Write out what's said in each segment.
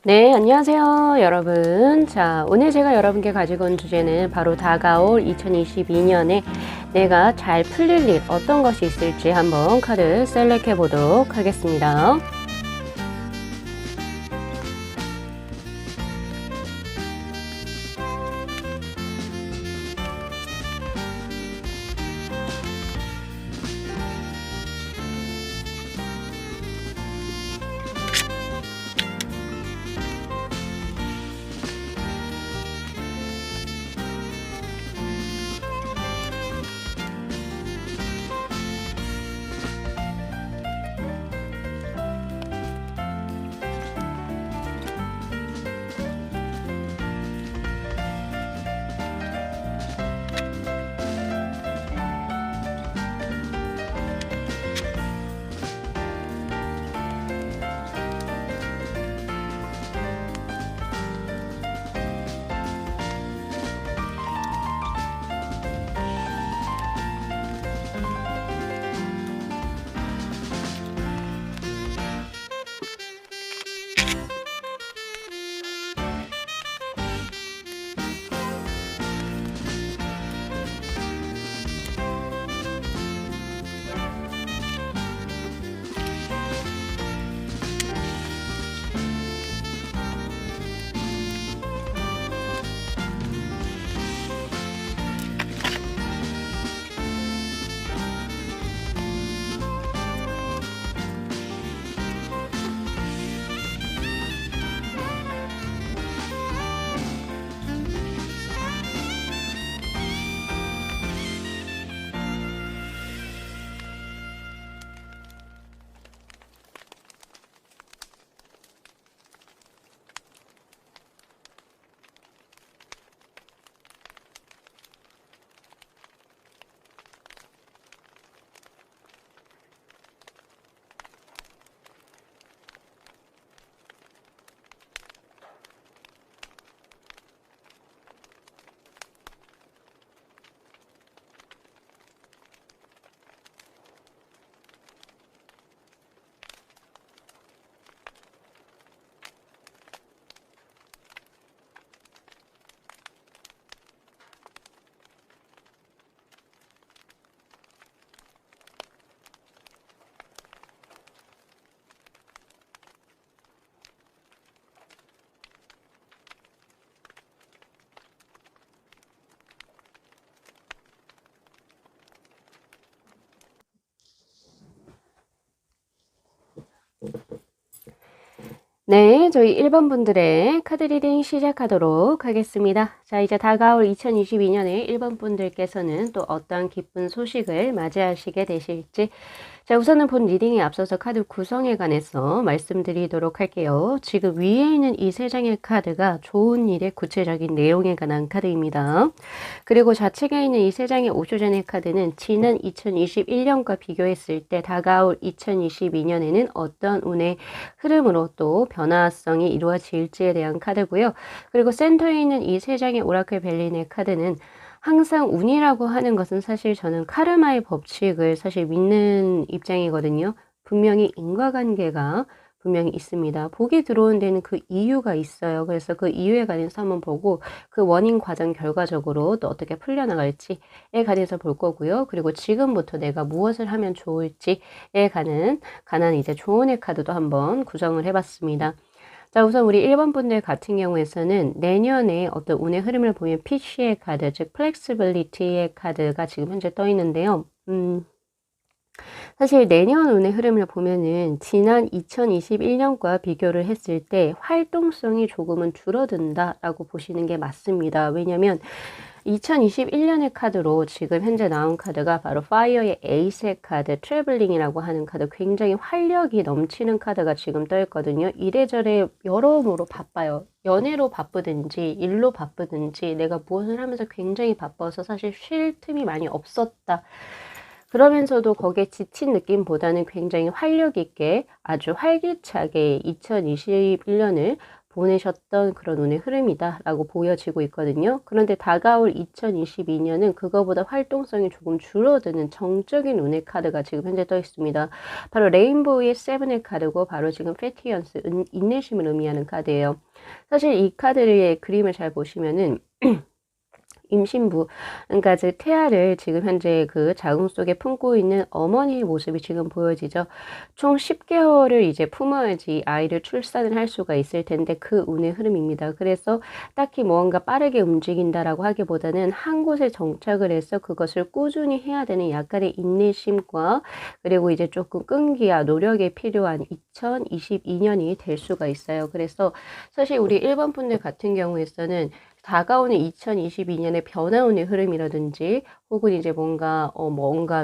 네, 안녕하세요, 여러분. 자, 오늘 제가 여러분께 가지고 온 주제는 바로 다가올 2022년에 내가 잘 풀릴 일 어떤 것이 있을지 한번 카드 셀렉해 보도록 하겠습니다. 네, 저희 1번 분들의 카드 리딩 시작하도록 하겠습니다. 자, 이제 다가올 2022년에 1번 분들께서는 또 어떤 기쁜 소식을 맞이하시게 되실지, 자, 우선은 본 리딩에 앞서서 카드 구성에 관해서 말씀드리도록 할게요. 지금 위에 있는 이 세 장의 카드가 좋은 일의 구체적인 내용에 관한 카드입니다. 그리고 좌측에 있는 이 세 장의 오쇼젠의 카드는 지난 2021년과 비교했을 때 다가올 2022년에는 어떤 운의 흐름으로 또 변화성이 이루어질지에 대한 카드고요. 그리고 센터에 있는 이 세 장의 오라클 벨린의 카드는 항상 운이라고 하는 것은 사실 저는 카르마의 법칙을 사실 믿는 입장이거든요. 분명히 인과관계가 분명히 있습니다. 복이 들어온 데는 그 이유가 있어요. 그래서 그 이유에 관해서 한번 보고 그 원인 과정 결과적으로 또 어떻게 풀려나갈지에 관해서 볼 거고요. 그리고 지금부터 내가 무엇을 하면 좋을지에 관한 이제 조언의 카드도 한번 구성을 해봤습니다. 자, 우선 우리 1번 분들 같은 경우에서는 내년에 어떤 운의 흐름을 보면 피쉬의 카드, 즉 플렉시빌리티의 카드가 지금 현재 떠 있는데요. 사실 내년 운의 흐름을 보면은 지난 2021년과 비교를 했을 때 활동성이 조금은 줄어든다라고 보시는 게 맞습니다. 왜냐면 2021년의 카드로 지금 현재 나온 카드가 바로 파이어의 에이스의 카드, 트래블링이라고 하는 카드, 굉장히 활력이 넘치는 카드가 지금 떠 있거든요. 이래저래 여러모로 바빠요. 연애로 바쁘든지 일로 바쁘든지 내가 무엇을 하면서 굉장히 바빠서 사실 쉴 틈이 많이 없었다. 그러면서도 거기에 지친 느낌보다는 굉장히 활력 있게 아주 활기차게 2021년을 보내셨던 그런 운의 흐름이다 라고 보여지고 있거든요. 그런데 다가올 2022년은 그거보다 활동성이 조금 줄어드는 정적인 운의 카드가 지금 현재 떠 있습니다. 바로 레인보우의 세븐의 카드고 바로 지금 페티언스, 인내심을 의미하는 카드예요. 사실 이 카드의 그림을 잘 보시면은 임신부, 그러니까 즉 태아를 지금 현재 그 자궁 속에 품고 있는 어머니의 모습이 지금 보여지죠. 총 10개월을 이제 품어야지 아이를 출산을 할 수가 있을 텐데 그 운의 흐름입니다. 그래서 딱히 뭔가 빠르게 움직인다라고 하기보다는 한 곳에 정착을 해서 그것을 꾸준히 해야 되는 약간의 인내심과 그리고 이제 조금 끈기와 노력이 필요한 2022년이 될 수가 있어요. 그래서 사실 우리 일본 분들 같은 경우에서는 다가오는 2022년의 변화운의 흐름이라든지 혹은 이제 뭔가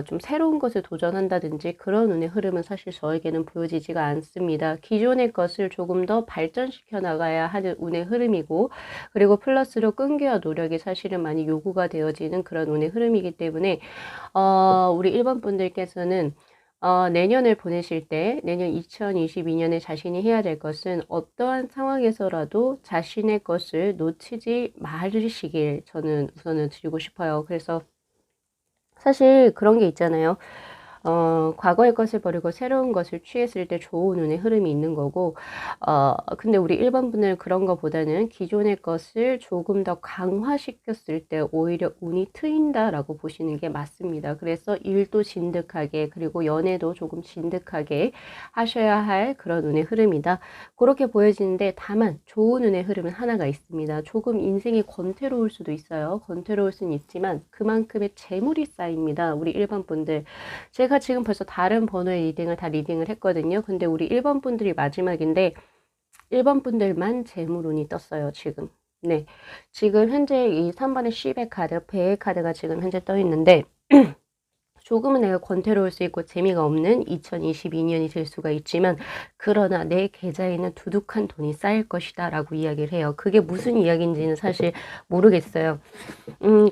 좀 새로운 것을 도전한다든지 그런 운의 흐름은 사실 저에게는 보여지지가 않습니다. 기존의 것을 조금 더 발전시켜 나가야 하는 운의 흐름이고 그리고 플러스로 끈기와 노력이 사실은 많이 요구가 되어지는 그런 운의 흐름이기 때문에 우리 일본 분들께서는 내년을 보내실 때 내년 2022년에 자신이 해야 될 것은 어떠한 상황에서라도 자신의 것을 놓치지 말으시길 저는 우선은 드리고 싶어요. 그래서 사실 그런 게 있잖아요. 과거의 것을 버리고 새로운 것을 취했을 때 좋은 운의 흐름이 있는 거고, 근데 우리 일반 분들은 그런 것보다는 기존의 것을 조금 더 강화시켰을 때 오히려 운이 트인다라고 보시는 게 맞습니다. 그래서 일도 진득하게, 그리고 연애도 조금 진득하게 하셔야 할 그런 운의 흐름이다. 그렇게 보여지는데, 다만 좋은 운의 흐름은 하나가 있습니다. 조금 인생이 권태로울 수도 있어요. 권태로울 수는 있지만 그만큼의 재물이 쌓입니다. 우리 일반 분들. 제가 지금 벌써 다른 번호의 리딩을 다 리딩을 했거든요. 근데 우리 1번 분들이 마지막인데 1번 분들만 재물운이 떴어요. 지금. 네. 지금 현재 이 3번의 C백 카드, 배의 카드가 지금 현재 떠 있는데 조금은 내가 권태로울 수 있고 재미가 없는 2022년이 될 수가 있지만 그러나 내 계좌에는 두둑한 돈이 쌓일 것이다 라고 이야기를 해요. 그게 무슨 이야기인지는 사실 모르겠어요.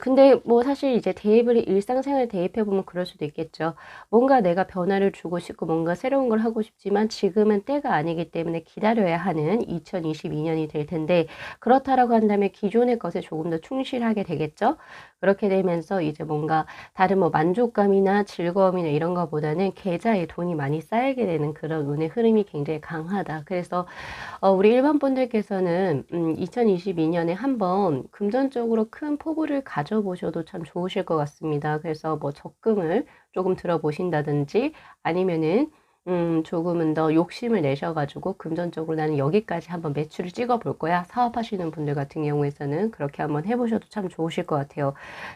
근데 뭐 사실 이제 일상생활 대입해보면 그럴 수도 있겠죠. 뭔가 내가 변화를 주고 싶고 뭔가 새로운 걸 하고 싶지만 지금은 때가 아니기 때문에 기다려야 하는 2022년이 될 텐데 그렇다라고 한다면 기존의 것에 조금 더 충실하게 되겠죠. 그렇게 되면서 이제 뭔가 다른 뭐 만족감이나 즐거움이나 이런 거보다는 계좌에 돈이 많이 쌓이게 되는 그런 운의 흐름이 굉장히 강하다. 그래서 우리 일반 분들께서는 2022년에 한번 금전적으로 큰 포부를 가져보셔도 참 좋으실 것 같습니다. 그래서 뭐 적금을 조금 들어보신다든지 아니면은 조금은 더 욕심을 내셔가지고 금전적으로 나는 여기까지 한번 매출을 찍어볼 거야. 사업하시는 분들 같은 경우에서는 그렇게 한번 해보셔도 참 좋으실 것 같아요.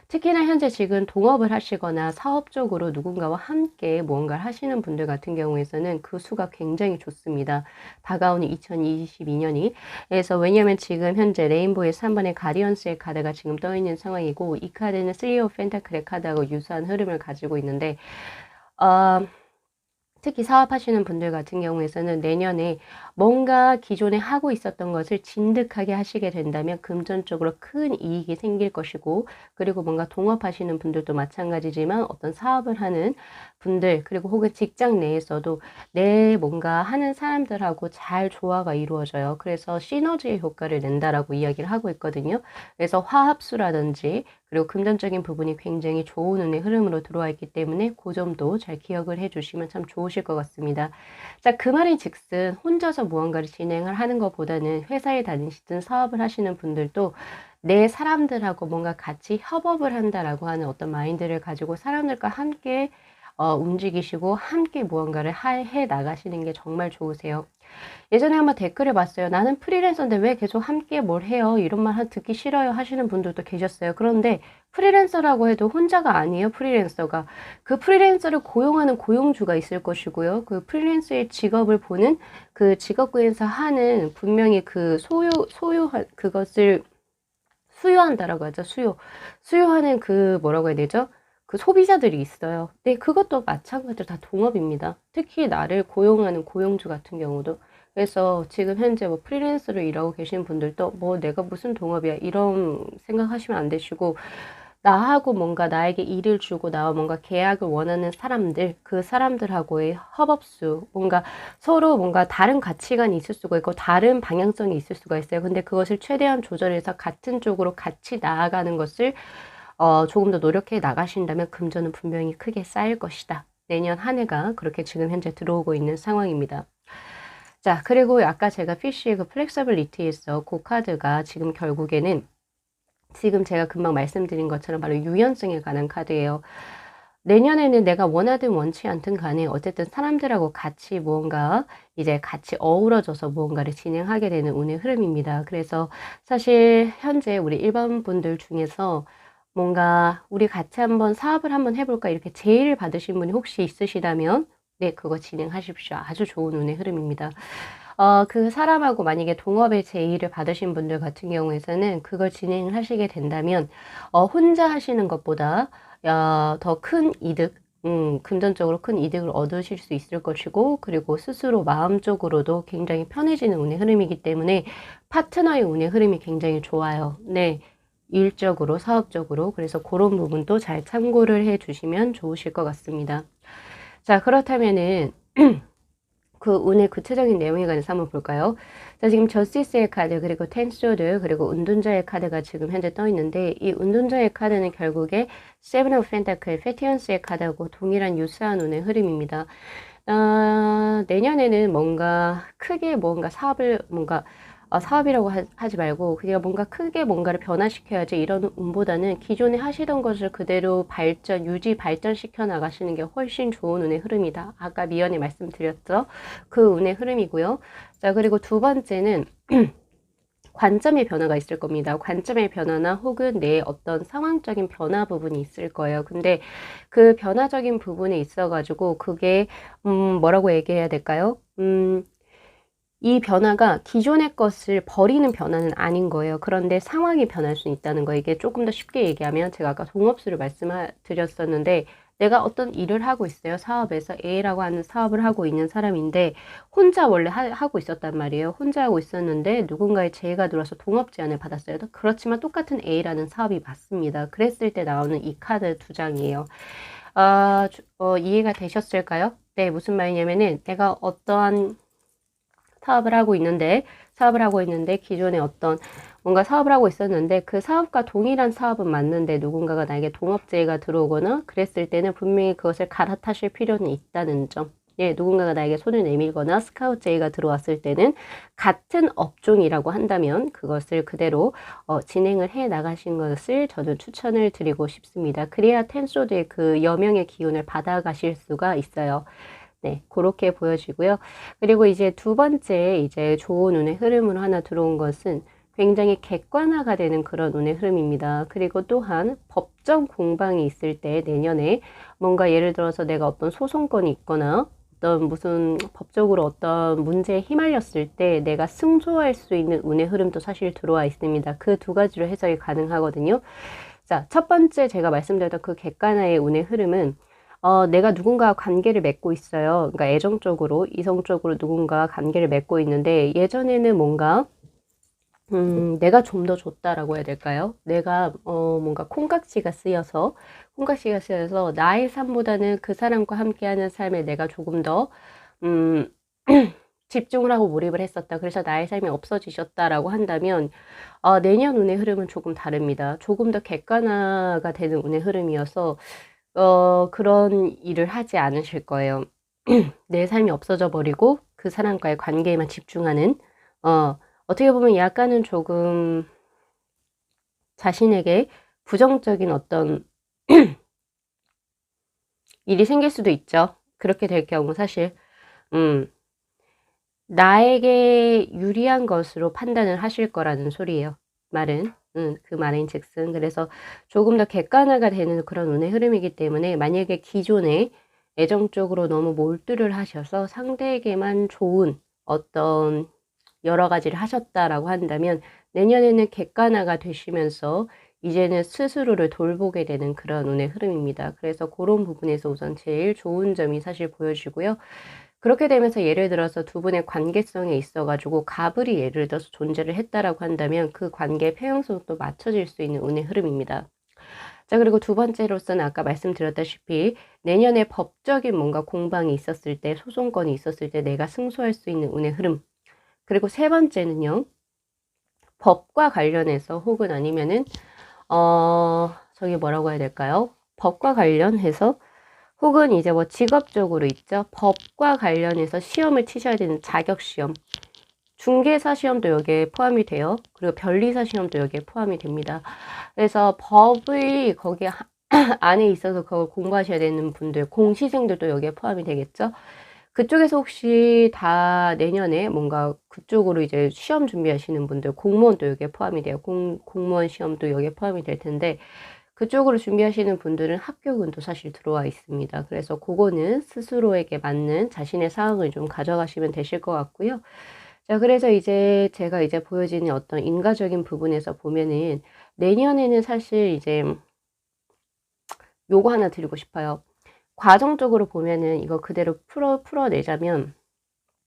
특히나 현재 지금 동업을 하시거나 사업적으로 누군가와 함께 무언가를 하시는 분들 같은 경우에서는 그 수가 굉장히 좋습니다. 다가오는 2022년이. 그래서 왜냐면 지금 현재 레인보우의 3번의 가디언스의 카드가 지금 떠 있는 상황이고 이 카드는 3 오브 펜타클의 카드하고 유사한 흐름을 가지고 있는데 특히 사업하시는 분들 같은 경우에서는 내년에 뭔가 기존에 하고 있었던 것을 진득하게 하시게 된다면 금전적으로 큰 이익이 생길 것이고 그리고 뭔가 동업하시는 분들도 마찬가지지만 어떤 사업을 하는 분들 그리고 혹은 직장 내에서도 내 뭔가 하는 사람들하고 잘 조화가 이루어져요. 그래서 시너지의 효과를 낸다라고 이야기를 하고 있거든요. 그래서 화합수라든지 그리고 금전적인 부분이 굉장히 좋은 운의 흐름으로 들어와 있기 때문에 그 점도 잘 기억을 해주시면 참 좋으실 것 같습니다. 자, 그 말인 즉슨 혼자서 무언가를 진행을 하는 것보다는 회사에 다니시든 사업을 하시는 분들도 내 사람들하고 뭔가 같이 협업을 한다라고 하는 어떤 마인드를 가지고 사람들과 함께 움직이시고 함께 무언가를 해 나가시는 게 정말 좋으세요. 예전에 한번 댓글을 봤어요. 나는 프리랜서인데 왜 계속 함께 뭘 해요? 이런 말 듣기 싫어요 하시는 분들도 계셨어요. 그런데 프리랜서라고 해도 혼자가 아니에요. 프리랜서가. 그 프리랜서를 고용하는 고용주가 있을 것이고요. 그 프리랜서의 직업을 보는 그 직업군에서 하는 분명히 그 소유한 그것을 수요한다라고 하죠. 수요하는 그 뭐라고 해야 되죠? 그 소비자들이 있어요. 네, 그것도 마찬가지로 다 동업입니다. 특히 나를 고용하는 고용주 같은 경우도. 그래서 지금 현재 뭐 프리랜서로 일하고 계신 분들도 뭐 내가 무슨 동업이야 이런 생각하시면 안 되시고 나하고 뭔가 나에게 일을 주고 나와 뭔가 계약을 원하는 사람들, 그 사람들하고의 협업수, 뭔가 서로 뭔가 다른 가치관이 있을 수가 있고 다른 방향성이 있을 수가 있어요. 근데 그것을 최대한 조절해서 같은 쪽으로 같이 나아가는 것을 조금 더 노력해 나가신다면 금전은 분명히 크게 쌓일 것이다. 내년 한 해가 그렇게 지금 현재 들어오고 있는 상황입니다. 자, 그리고 아까 제가 피쉬의 그 플렉서블리티에서 그 카드가 지금 결국에는 지금 제가 금방 말씀드린 것처럼 바로 유연성에 관한 카드예요. 내년에는 내가 원하든 원치 않든 간에 어쨌든 사람들하고 같이 무언가 이제 같이 어우러져서 무언가를 진행하게 되는 운의 흐름입니다. 그래서 사실 현재 우리 일반 분들 중에서 뭔가 우리 같이 한번 사업을 한번 해볼까 이렇게 제의를 받으신 분이 혹시 있으시다면 네, 그거 진행하십시오. 아주 좋은 운의 흐름입니다. 그 사람하고 만약에 동업의 제의를 받으신 분들 같은 경우에서는 그걸 진행을 하시게 된다면, 혼자 하시는 것보다, 더 큰 이득, 금전적으로 큰 이득을 얻으실 수 있을 것이고, 그리고 스스로 마음적으로도 굉장히 편해지는 운의 흐름이기 때문에 파트너의 운의 흐름이 굉장히 좋아요. 네. 일적으로, 사업적으로. 그래서 그런 부분도 잘 참고를 해 주시면 좋으실 것 같습니다. 자, 그렇다면은, 그 운의 구체적인 내용에 관해서 한번 볼까요? 자, 지금 저스티스의 카드, 그리고 텐소드, 그리고 운둔자의 카드가 지금 현재 떠 있는데, 이 운둔자의 카드는 결국에 세븐 오브 펜타클, 페티언스의 카드하고 동일한 유사한 운의 흐름입니다. 내년에는 뭔가 크게 뭔가 사업을 사업이라고 하지 말고 그냥 뭔가 크게 뭔가를 변화시켜야지 이런 운보다는 기존에 하시던 것을 그대로 유지 발전시켜 나가시는 게 훨씬 좋은 운의 흐름이다. 아까 미연에 말씀드렸죠. 그 운의 흐름이고요. 자, 그리고 두 번째는 관점의 변화가 있을 겁니다. 관점의 변화나 혹은 내 어떤 상황적인 변화 부분이 있을 거예요. 근데 그 변화적인 부분에 있어가지고 그게 뭐라고 얘기해야 될까요? 이 변화가 기존의 것을 버리는 변화는 아닌 거예요. 그런데 상황이 변할 수 있다는 거. 이게 조금 더 쉽게 얘기하면 제가 아까 동업수를 말씀드렸었는데 내가 어떤 일을 하고 있어요. 사업에서 A라고 하는 사업을 하고 있는 사람인데 혼자 원래 하고 있었단 말이에요. 혼자 하고 있었는데 누군가의 제의가 들어서 동업 제안을 받았어요. 그렇지만 똑같은 A라는 사업이 맞습니다. 그랬을 때 나오는 이 카드 두 장이에요. 이해가 되셨을까요? 네, 무슨 말이냐면은 내가 어떠한 사업을 하고 있는데 기존에 어떤 뭔가 사업을 하고 있었는데 그 사업과 동일한 사업은 맞는데 누군가가 나에게 동업제의가 들어오거나 그랬을 때는 분명히 그것을 갈아타실 필요는 있다는 점. 예, 누군가가 나에게 손을 내밀거나 스카우트 제의가 들어왔을 때는 같은 업종이라고 한다면 그것을 그대로 진행을 해 나가신 것을 저는 추천을 드리고 싶습니다. 그래야 텐소드의 그 여명의 기운을 받아가실 수가 있어요. 네, 그렇게 보여지고요. 그리고 이제 두 번째 이제 좋은 운의 흐름으로 하나 들어온 것은 굉장히 객관화가 되는 그런 운의 흐름입니다. 그리고 또한 법정 공방이 있을 때 내년에 뭔가 예를 들어서 내가 어떤 소송권이 있거나 어떤 무슨 법적으로 어떤 문제에 휘말렸을 때 내가 승소할 수 있는 운의 흐름도 사실 들어와 있습니다. 그 두 가지로 해석이 가능하거든요. 자, 첫 번째 제가 말씀드렸던 그 객관화의 운의 흐름은 내가 누군가와 관계를 맺고 있어요. 그러니까 애정적으로, 이성적으로 누군가와 관계를 맺고 있는데, 예전에는 뭔가, 내가 좀 더 좋다라고 해야 될까요? 내가, 뭔가 콩깍지가 쓰여서 나의 삶보다는 그 사람과 함께하는 삶에 내가 조금 더, 음, 집중을 하고 몰입을 했었다. 그래서 나의 삶이 없어지셨다라고 한다면, 내년 운의 흐름은 조금 다릅니다. 조금 더 객관화가 되는 운의 흐름이어서, 그런 일을 하지 않으실 거예요. 내 삶이 없어져 버리고 그 사람과의 관계에만 집중하는, 어떻게 보면 약간은 조금 자신에게 부정적인 어떤 일이 생길 수도 있죠. 그렇게 될 경우 사실, 음, 나에게 유리한 것으로 판단을 하실 거라는 소리예요. 말은. 그 말인 즉슨. 그래서 조금 더 객관화가 되는 그런 운의 흐름이기 때문에 만약에 기존에 애정적으로 너무 몰두를 하셔서 상대에게만 좋은 어떤 여러 가지를 하셨다라고 한다면 내년에는 객관화가 되시면서 이제는 스스로를 돌보게 되는 그런 운의 흐름입니다. 그래서 그런 부분에서 우선 제일 좋은 점이 사실 보여지고요. 그렇게 되면서 예를 들어서 두 분의 관계성에 있어가지고 가불이 예를 들어서 존재를 했다라고 한다면 그 관계의 평형성도 맞춰질 수 있는 운의 흐름입니다. 자, 그리고 두 번째로서는 아까 말씀드렸다시피 내년에 법적인 뭔가 공방이 있었을 때, 소송건이 있었을 때 내가 승소할 수 있는 운의 흐름. 그리고 세 번째는요, 법과 관련해서 혹은 아니면은, 저기 뭐라고 해야 될까요? 법과 관련해서 혹은 이제 뭐 직업적으로 있죠. 법과 관련해서 시험을 치셔야 되는 자격시험. 중개사 시험도 여기에 포함이 돼요. 그리고 변리사 시험도 여기에 포함이 됩니다. 그래서 법의 거기 안에 있어서 그걸 공부하셔야 되는 분들, 공시생들도 여기에 포함이 되겠죠. 그쪽에서 혹시 다 내년에 뭔가 그쪽으로 이제 시험 준비하시는 분들, 공무원도 여기에 포함이 돼요. 공무원 시험도 여기에 포함이 될 텐데, 그쪽으로 준비하시는 분들은 합격운도 사실 들어와 있습니다. 그래서 그거는 스스로에게 맞는 자신의 상황을 좀 가져가시면 되실 것 같고요. 자, 그래서 이제 제가 이제 보여지는 어떤 인과적인 부분에서 보면은 내년에는 사실 이제 요거 하나 드리고 싶어요. 과정적으로 보면은 이거 그대로 풀어내자면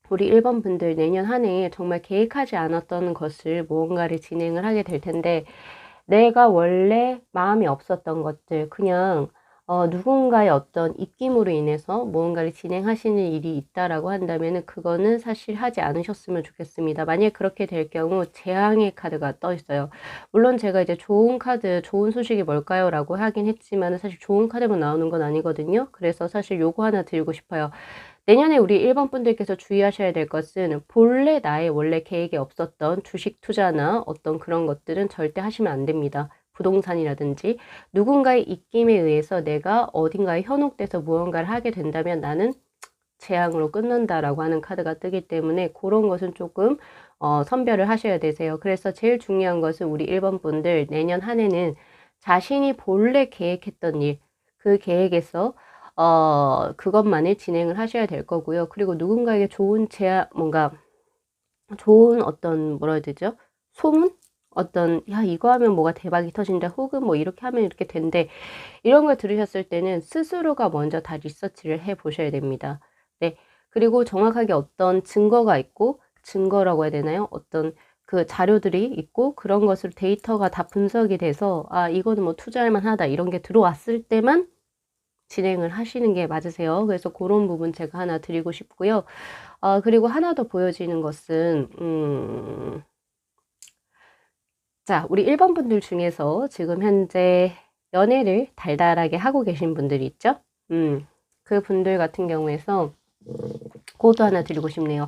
우리 1번 분들 내년 한 해에 정말 계획하지 않았던 것을 무언가를 진행을 하게 될 텐데 내가 원래 마음이 없었던 것들 그냥 누군가의 어떤 입김으로 인해서 무언가를 진행하시는 일이 있다라고 한다면은 그거는 사실 하지 않으셨으면 좋겠습니다. 만약 그렇게 될 경우 재앙의 카드가 떠 있어요. 물론 제가 이제 좋은 카드, 좋은 소식이 뭘까요? 라고 하긴 했지만 사실 좋은 카드만 나오는 건 아니거든요. 그래서 사실 요거 하나 드리고 싶어요. 내년에 우리 1번 분들께서 주의하셔야 될 것은 본래 나의 원래 계획에 없었던 주식 투자나 어떤 그런 것들은 절대 하시면 안 됩니다. 부동산이라든지 누군가의 입김에 의해서 내가 어딘가에 현혹돼서 무언가를 하게 된다면 나는 재앙으로 끝난다라고 하는 카드가 뜨기 때문에 그런 것은 조금 선별을 하셔야 되세요. 그래서 제일 중요한 것은 우리 1번 분들 내년 한 해는 자신이 본래 계획했던 일, 그 계획에서 그것만을 진행을 하셔야 될 거고요. 그리고 누군가에게 좋은 뭔가 좋은 어떤 뭐라 해야 되죠? 소문? 어떤 야 이거 하면 뭐가 대박이 터진다 혹은 뭐 이렇게 하면 이렇게 된대 이런 걸 들으셨을 때는 스스로가 먼저 다 리서치를 해 보셔야 됩니다. 네. 그리고 정확하게 어떤 증거가 있고 증거라고 해야 되나요? 어떤 그 자료들이 있고 그런 것으로 데이터가 다 분석이 돼서 아 이거는 뭐 투자할 만하다 이런 게 들어왔을 때만 진행을 하시는 게 맞으세요. 그래서 그런 부분 제가 하나 드리고 싶고요. 그리고 하나 더 보여지는 것은 자, 우리 1번 분들 중에서 지금 현재 연애를 달달하게 하고 계신 분들이 있죠? 그 분들 같은 경우에서 그것도 하나 드리고 싶네요.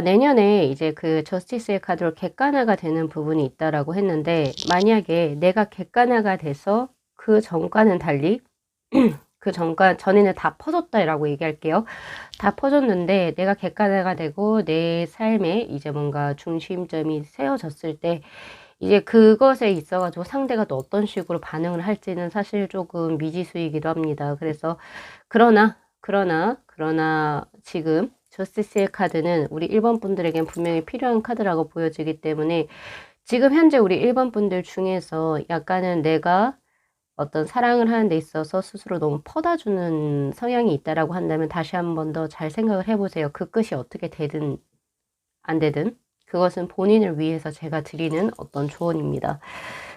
내년에 이제 그 저스티스의 카드로 객관화가 되는 부분이 있다라고 했는데 만약에 내가 객관화가 돼서 그 전과는 달리 그 전에는 다 퍼졌다라고 얘기할게요. 다 퍼졌는데 내가 객관화가 되고 내 삶에 이제 뭔가 중심점이 세워졌을 때 이제 그것에 있어가지고 상대가 또 어떤 식으로 반응을 할지는 사실 조금 미지수이기도 합니다. 그래서 그러나 지금 저스티스의 카드는 우리 1번 분들에겐 분명히 필요한 카드라고 보여지기 때문에 지금 현재 우리 1번 분들 중에서 약간은 내가 어떤 사랑을 하는 데 있어서 스스로 너무 퍼다주는 성향이 있다라고 한다면 다시 한 번 더 잘 생각을 해보세요. 그 끝이 어떻게 되든 안 되든 그것은 본인을 위해서 제가 드리는 어떤 조언입니다.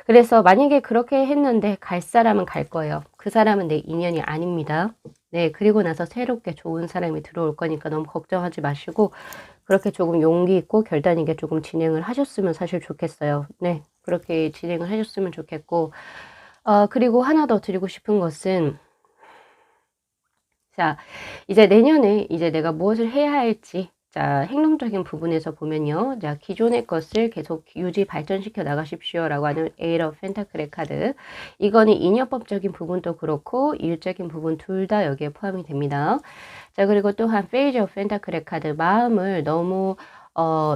그래서 만약에 그렇게 했는데 갈 사람은 갈 거예요. 그 사람은 내 인연이 아닙니다. 네, 그리고 나서 새롭게 좋은 사람이 들어올 거니까 너무 걱정하지 마시고 그렇게 조금 용기 있고 결단 있게 조금 진행을 하셨으면 사실 좋겠어요. 네, 그렇게 진행을 하셨으면 좋겠고 그리고 하나 더 드리고 싶은 것은 자, 이제 내년에 이제 내가 무엇을 해야 할지 자, 행동적인 부분에서 보면요. 자, 기존의 것을 계속 유지 발전시켜 나가십시오라고 하는 에이트 오브 펜타클의 카드. 이거는 인연법적인 부분도 그렇고 일적인 부분 둘 다 여기에 포함이 됩니다. 자, 그리고 또한 페이지 오브 펜타클의 카드. 마음을 너무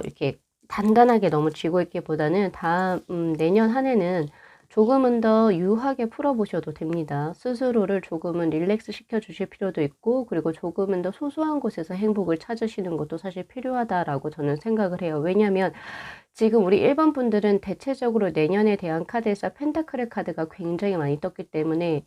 이렇게 단단하게 너무 쥐고 있기보다는 다음 내년 한 해는 조금은 더 유하게 풀어보셔도 됩니다. 스스로를 조금은 릴렉스 시켜주실 필요도 있고 그리고 조금은 더 소소한 곳에서 행복을 찾으시는 것도 사실 필요하다라고 저는 생각을 해요. 왜냐하면 지금 우리 1번 분들은 대체적으로 내년에 대한 카드에서 펜타클의 카드가 굉장히 많이 떴기 때문에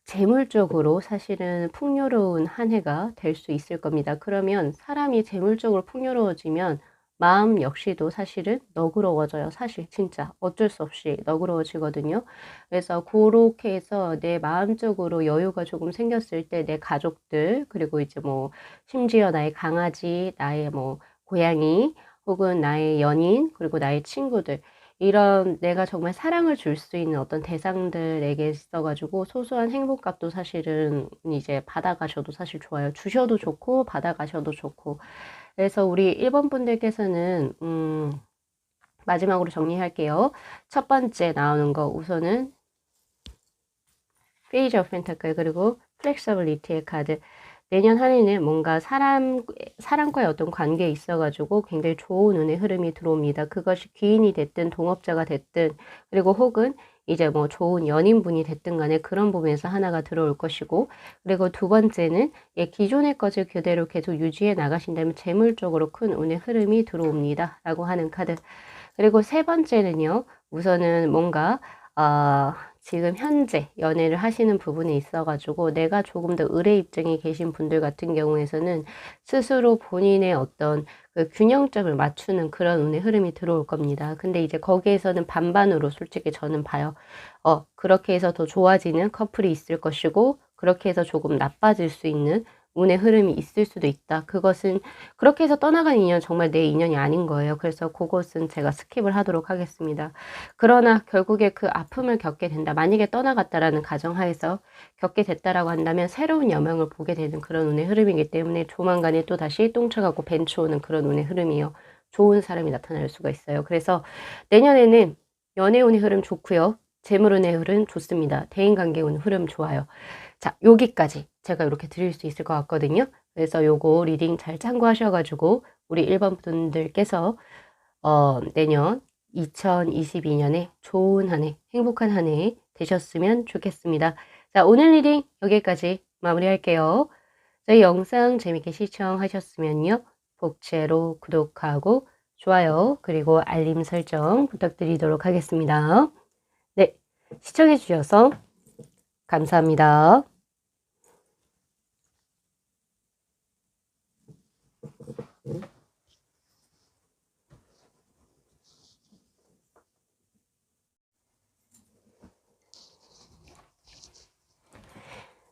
재물적으로 사실은 풍요로운 한 해가 될 수 있을 겁니다. 그러면 사람이 재물적으로 풍요로워지면 마음 역시도 사실은 너그러워져요. 사실 진짜 어쩔 수 없이 너그러워지거든요. 그래서 그렇게 해서 내 마음적으로 여유가 조금 생겼을 때 내 가족들 그리고 이제 뭐 심지어 나의 강아지, 나의 뭐 고양이 혹은 나의 연인 그리고 나의 친구들 이런 내가 정말 사랑을 줄 수 있는 어떤 대상들에게 있어 가지고 소소한 행복감도 사실은 이제 받아가셔도 사실 좋아요. 주셔도 좋고 받아가셔도 좋고. 그래서 우리 1번 분들께서는 마지막으로 정리할게요. 첫 번째 나오는 거 우선은 페이지 오브 펜타클 그리고 플렉서블리티의 카드. 내년 한 해는 뭔가 사람과의 어떤 관계에 있어가지고 굉장히 좋은 운의 흐름이 들어옵니다. 그것이 귀인이 됐든 동업자가 됐든 그리고 혹은 이제 뭐 좋은 연인분이 됐든 간에 그런 부분에서 하나가 들어올 것이고 그리고 두 번째는 기존의 것을 그대로 계속 유지해 나가신다면 재물적으로 큰 운의 흐름이 들어옵니다. 라고 하는 카드. 그리고 세 번째는요. 우선은 뭔가 지금 현재 연애를 하시는 부분에 있어가지고 내가 조금 더 의뢰 입장에 계신 분들 같은 경우에서는 스스로 본인의 어떤 그 균형점을 맞추는 그런 운의 흐름이 들어올 겁니다. 근데 이제 거기에서는 반반으로 솔직히 저는 봐요. 그렇게 해서 더 좋아지는 커플이 있을 것이고 그렇게 해서 조금 나빠질 수 있는 운의 흐름이 있을 수도 있다. 그것은 그렇게 해서 떠나간 인연 정말 내 인연이 아닌 거예요. 그래서 그것은 제가 스킵을 하도록 하겠습니다. 그러나 결국에 그 아픔을 겪게 된다. 만약에 떠나갔다라는 가정하에서 겪게 됐다라고 한다면 새로운 여명을 보게 되는 그런 운의 흐름이기 때문에 조만간에 또 다시 똥쳐가고 벤치 오는 그런 운의 흐름이요. 좋은 사람이 나타날 수가 있어요. 그래서 내년에는 연애 운의 흐름 좋고요. 재물 운의 흐름 좋습니다. 대인관계 운 흐름 좋아요. 자, 여기까지 제가 이렇게 드릴 수 있을 것 같거든요. 그래서 요거 리딩 잘 참고하셔가지고 우리 1번 분들께서 내년 2022년에 좋은 한 해, 행복한 한 해 되셨으면 좋겠습니다. 자, 오늘 리딩 여기까지 마무리할게요. 저희 영상 재밌게 시청하셨으면요. 복채로 구독하고 좋아요 그리고 알림 설정 부탁드리도록 하겠습니다. 네, 시청해 주셔서 감사합니다.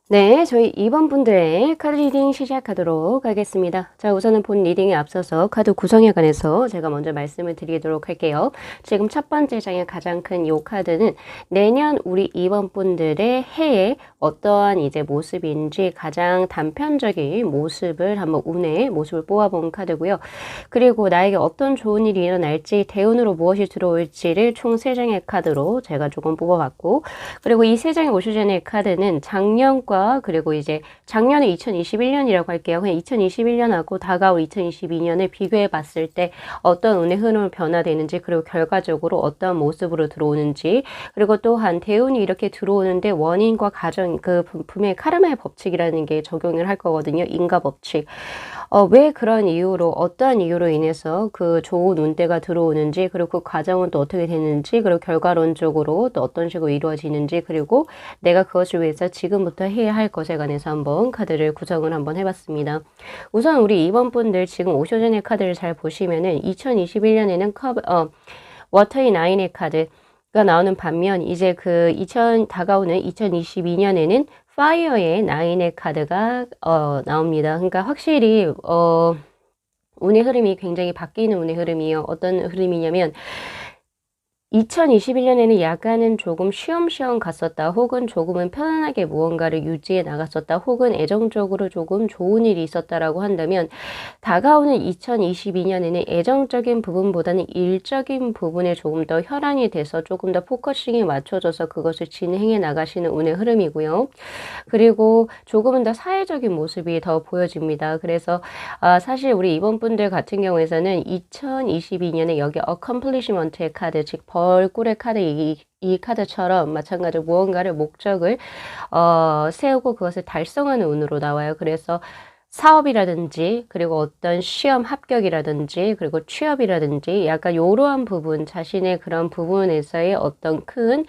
네, 저희 2번 분들의 카드 리딩 시작하도록 하겠습니다. 자, 우선은 본 리딩에 앞서서 카드 구성에 관해서 제가 먼저 말씀을 드리도록 할게요. 지금 첫 번째 장의 가장 큰 이 카드는 내년 우리 2번 분들의 해에 어떠한 이제 모습인지 가장 단편적인 모습을 한번 운의 모습을 뽑아본 카드고요. 그리고 나에게 어떤 좋은 일이 일어날지 대운으로 무엇이 들어올지를 총 3장의 카드로 제가 조금 뽑아봤고 그리고 이 3장의 오슈젠의 카드는 작년과 그리고 이제 작년에 2021년이라고 할게요. 그냥 2021년하고 다가올 2022년을 비교해 봤을 때 어떤 운의 흐름을 변화되는지 그리고 결과적으로 어떤 모습으로 들어오는지 그리고 또한 대운이 이렇게 들어오는데 원인과 가정 그 분명히 카르마의 법칙이라는 게 적용을 할 거거든요. 인과 법칙. 왜 그런 이유로 어떠한 이유로 인해서 그 좋은 운대가 들어오는지 그리고 그 과정은 또 어떻게 되는지 그리고 결과론적으로 또 어떤 식으로 이루어지는지 그리고 내가 그것을 위해서 지금부터 해야 할 것에 관해서 한번 카드를 구성을 한번 해봤습니다. 우선 우리 2번 분들 지금 오셔전의 카드를 잘 보시면은 2021년에는 워터의 나인의 카드가 나오는 반면 이제 다가오는 2022년에는 파이어의 나인의 카드가 나옵니다. 그러니까 확실히 운의 흐름이 굉장히 바뀌는 운의 흐름이에요. 어떤 흐름이냐면 2021년에는 약간은 조금 쉬엄쉬엄 갔었다 혹은 조금은 편안하게 무언가를 유지해 나갔었다 혹은 애정적으로 조금 좋은 일이 있었다라고 한다면 다가오는 2022년에는 애정적인 부분보다는 일적인 부분에 조금 더 혈안이 돼서 조금 더 포커싱이 맞춰져서 그것을 진행해 나가시는 운의 흐름이고요. 그리고 조금은 더 사회적인 모습이 더 보여집니다. 그래서 사실 우리 이번 분들 같은 경우에서는 2022년에 여기 accomplishment의 카드 즉 벌꿀의 카드 이 카드처럼 마찬가지로 무언가를 목적을 세우고 그것을 달성하는 운으로 나와요. 그래서 사업이라든지 그리고 어떤 시험 합격이라든지 그리고 취업이라든지 약간 이러한 부분 자신의 그런 부분에서의 어떤 큰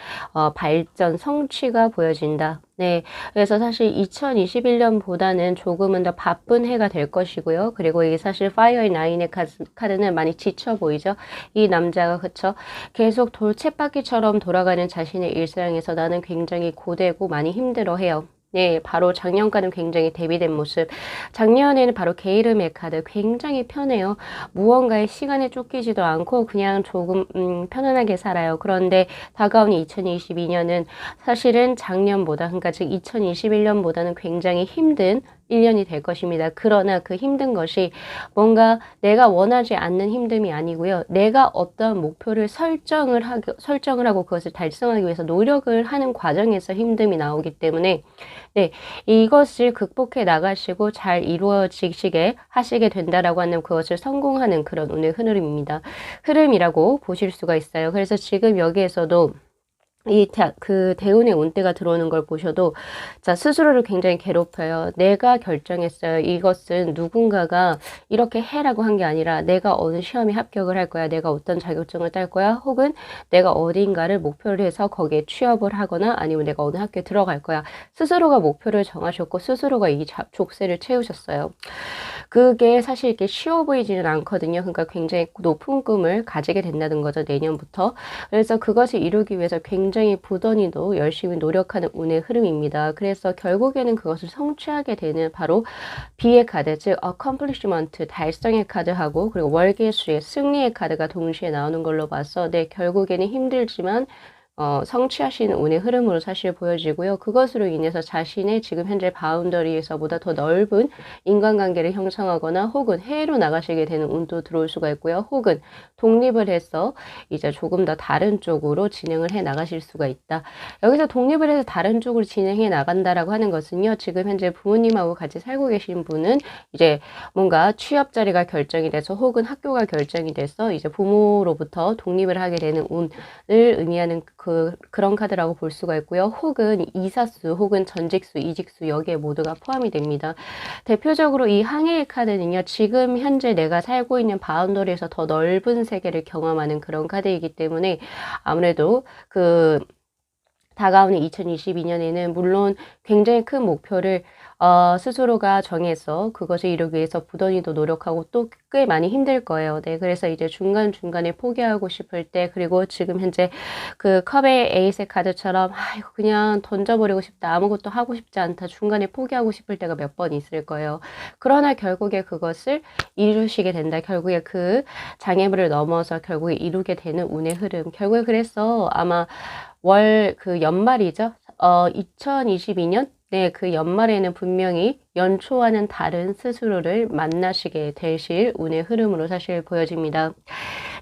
발전 성취가 보여진다. 네. 그래서 사실 2021년보다는 조금은 더 바쁜 해가 될 것이고요. 그리고 이게 사실 파이어의 나인의 카드는 많이 지쳐 보이죠? 이 남자가, 그쵸? 계속 쳇바퀴처럼 돌아가는 자신의 일상에서 나는 굉장히 고되고 많이 힘들어해요. 네, 바로 작년과는 굉장히 대비된 모습. 작년에는 바로 게이름의 카드 굉장히 편해요. 무언가의 시간에 쫓기지도 않고 그냥 조금 편안하게 살아요. 그런데 다가오는 2022년은 사실은 작년보다, 그러니까 즉 2021년보다는 굉장히 힘든 1년이 될 것입니다. 그러나 그 힘든 것이 뭔가 내가 원하지 않는 힘듦이 아니고요. 내가 어떤 목표를 설정을 하고 그것을 달성하기 위해서 노력을 하는 과정에서 힘듦이 나오기 때문에 네, 이것을 극복해 나가시고 잘 이루어지시게 하시게 된다라고 하는 그것을 성공하는 그런 오늘 흐름이라고 보실 수가 있어요. 그래서 지금 여기에서도 그 대운의 운대가 들어오는 걸 보셔도 자 스스로를 굉장히 괴롭혀요. 내가 결정했어요. 이것은 누군가가 이렇게 해라고 한 게 아니라 내가 어느 시험에 합격을 할 거야. 내가 어떤 자격증을 딸 거야. 혹은 내가 어딘가를 목표를 해서 거기에 취업을 하거나 아니면 내가 어느 학교에 들어갈 거야. 스스로가 목표를 정하셨고 스스로가 이 족쇄를 채우셨어요. 그게 사실 이렇게 쉬워 보이지는 않거든요. 그러니까 굉장히 높은 꿈을 가지게 된다는 거죠. 내년부터. 그래서 그것을 이루기 위해서 굉장히 부단히도 열심히 노력하는 운의 흐름입니다. 그래서 결국에는 그것을 성취하게 되는 바로 B의 카드, 즉 accomplishment, 달성의 카드하고 그리고 월계수의 승리의 카드가 동시에 나오는 걸로 봐서 네, 결국에는 힘들지만 성취하시는 운의 흐름으로 사실 보여지고요. 그것으로 인해서 자신의 지금 현재 바운더리에서보다 더 넓은 인간관계를 형성하거나 혹은 해외로 나가시게 되는 운도 들어올 수가 있고요. 혹은 독립을 해서 이제 조금 더 다른 쪽으로 진행을 해 나가실 수가 있다. 여기서 독립을 해서 다른 쪽으로 진행해 나간다라고 하는 것은요. 지금 현재 부모님하고 같이 살고 계신 분은 이제 뭔가 취업 자리가 결정이 돼서 혹은 학교가 결정이 돼서 이제 부모로부터 독립을 하게 되는 운을 의미하는 그런 카드라고 볼 수가 있고요. 혹은 이사수, 혹은 전직수, 이직수 여기에 모두가 포함이 됩니다. 대표적으로 이 항해의 카드는요. 지금 현재 내가 살고 있는 바운더리에서 더 넓은 세계를 경험하는 그런 카드이기 때문에 아무래도 다가오는 2022년에는 물론 굉장히 큰 목표를 스스로가 정해서 그것을 이루기 위해서 부단히도 노력하고 또 꽤 많이 힘들 거예요. 네, 그래서 이제 중간중간에 포기하고 싶을 때 그리고 지금 현재 그 컵의 에이스 카드처럼 이거 그냥 던져버리고 싶다. 아무것도 하고 싶지 않다. 중간에 포기하고 싶을 때가 몇 번 있을 거예요. 그러나 결국에 그것을 이루시게 된다. 결국에 그 장애물을 넘어서 결국에 이루게 되는 운의 흐름. 결국에 그래서 아마 연말이죠. 2022년? 네, 그 연말에는 분명히 연초와는 다른 스스로를 만나시게 되실 운의 흐름으로 사실 보여집니다.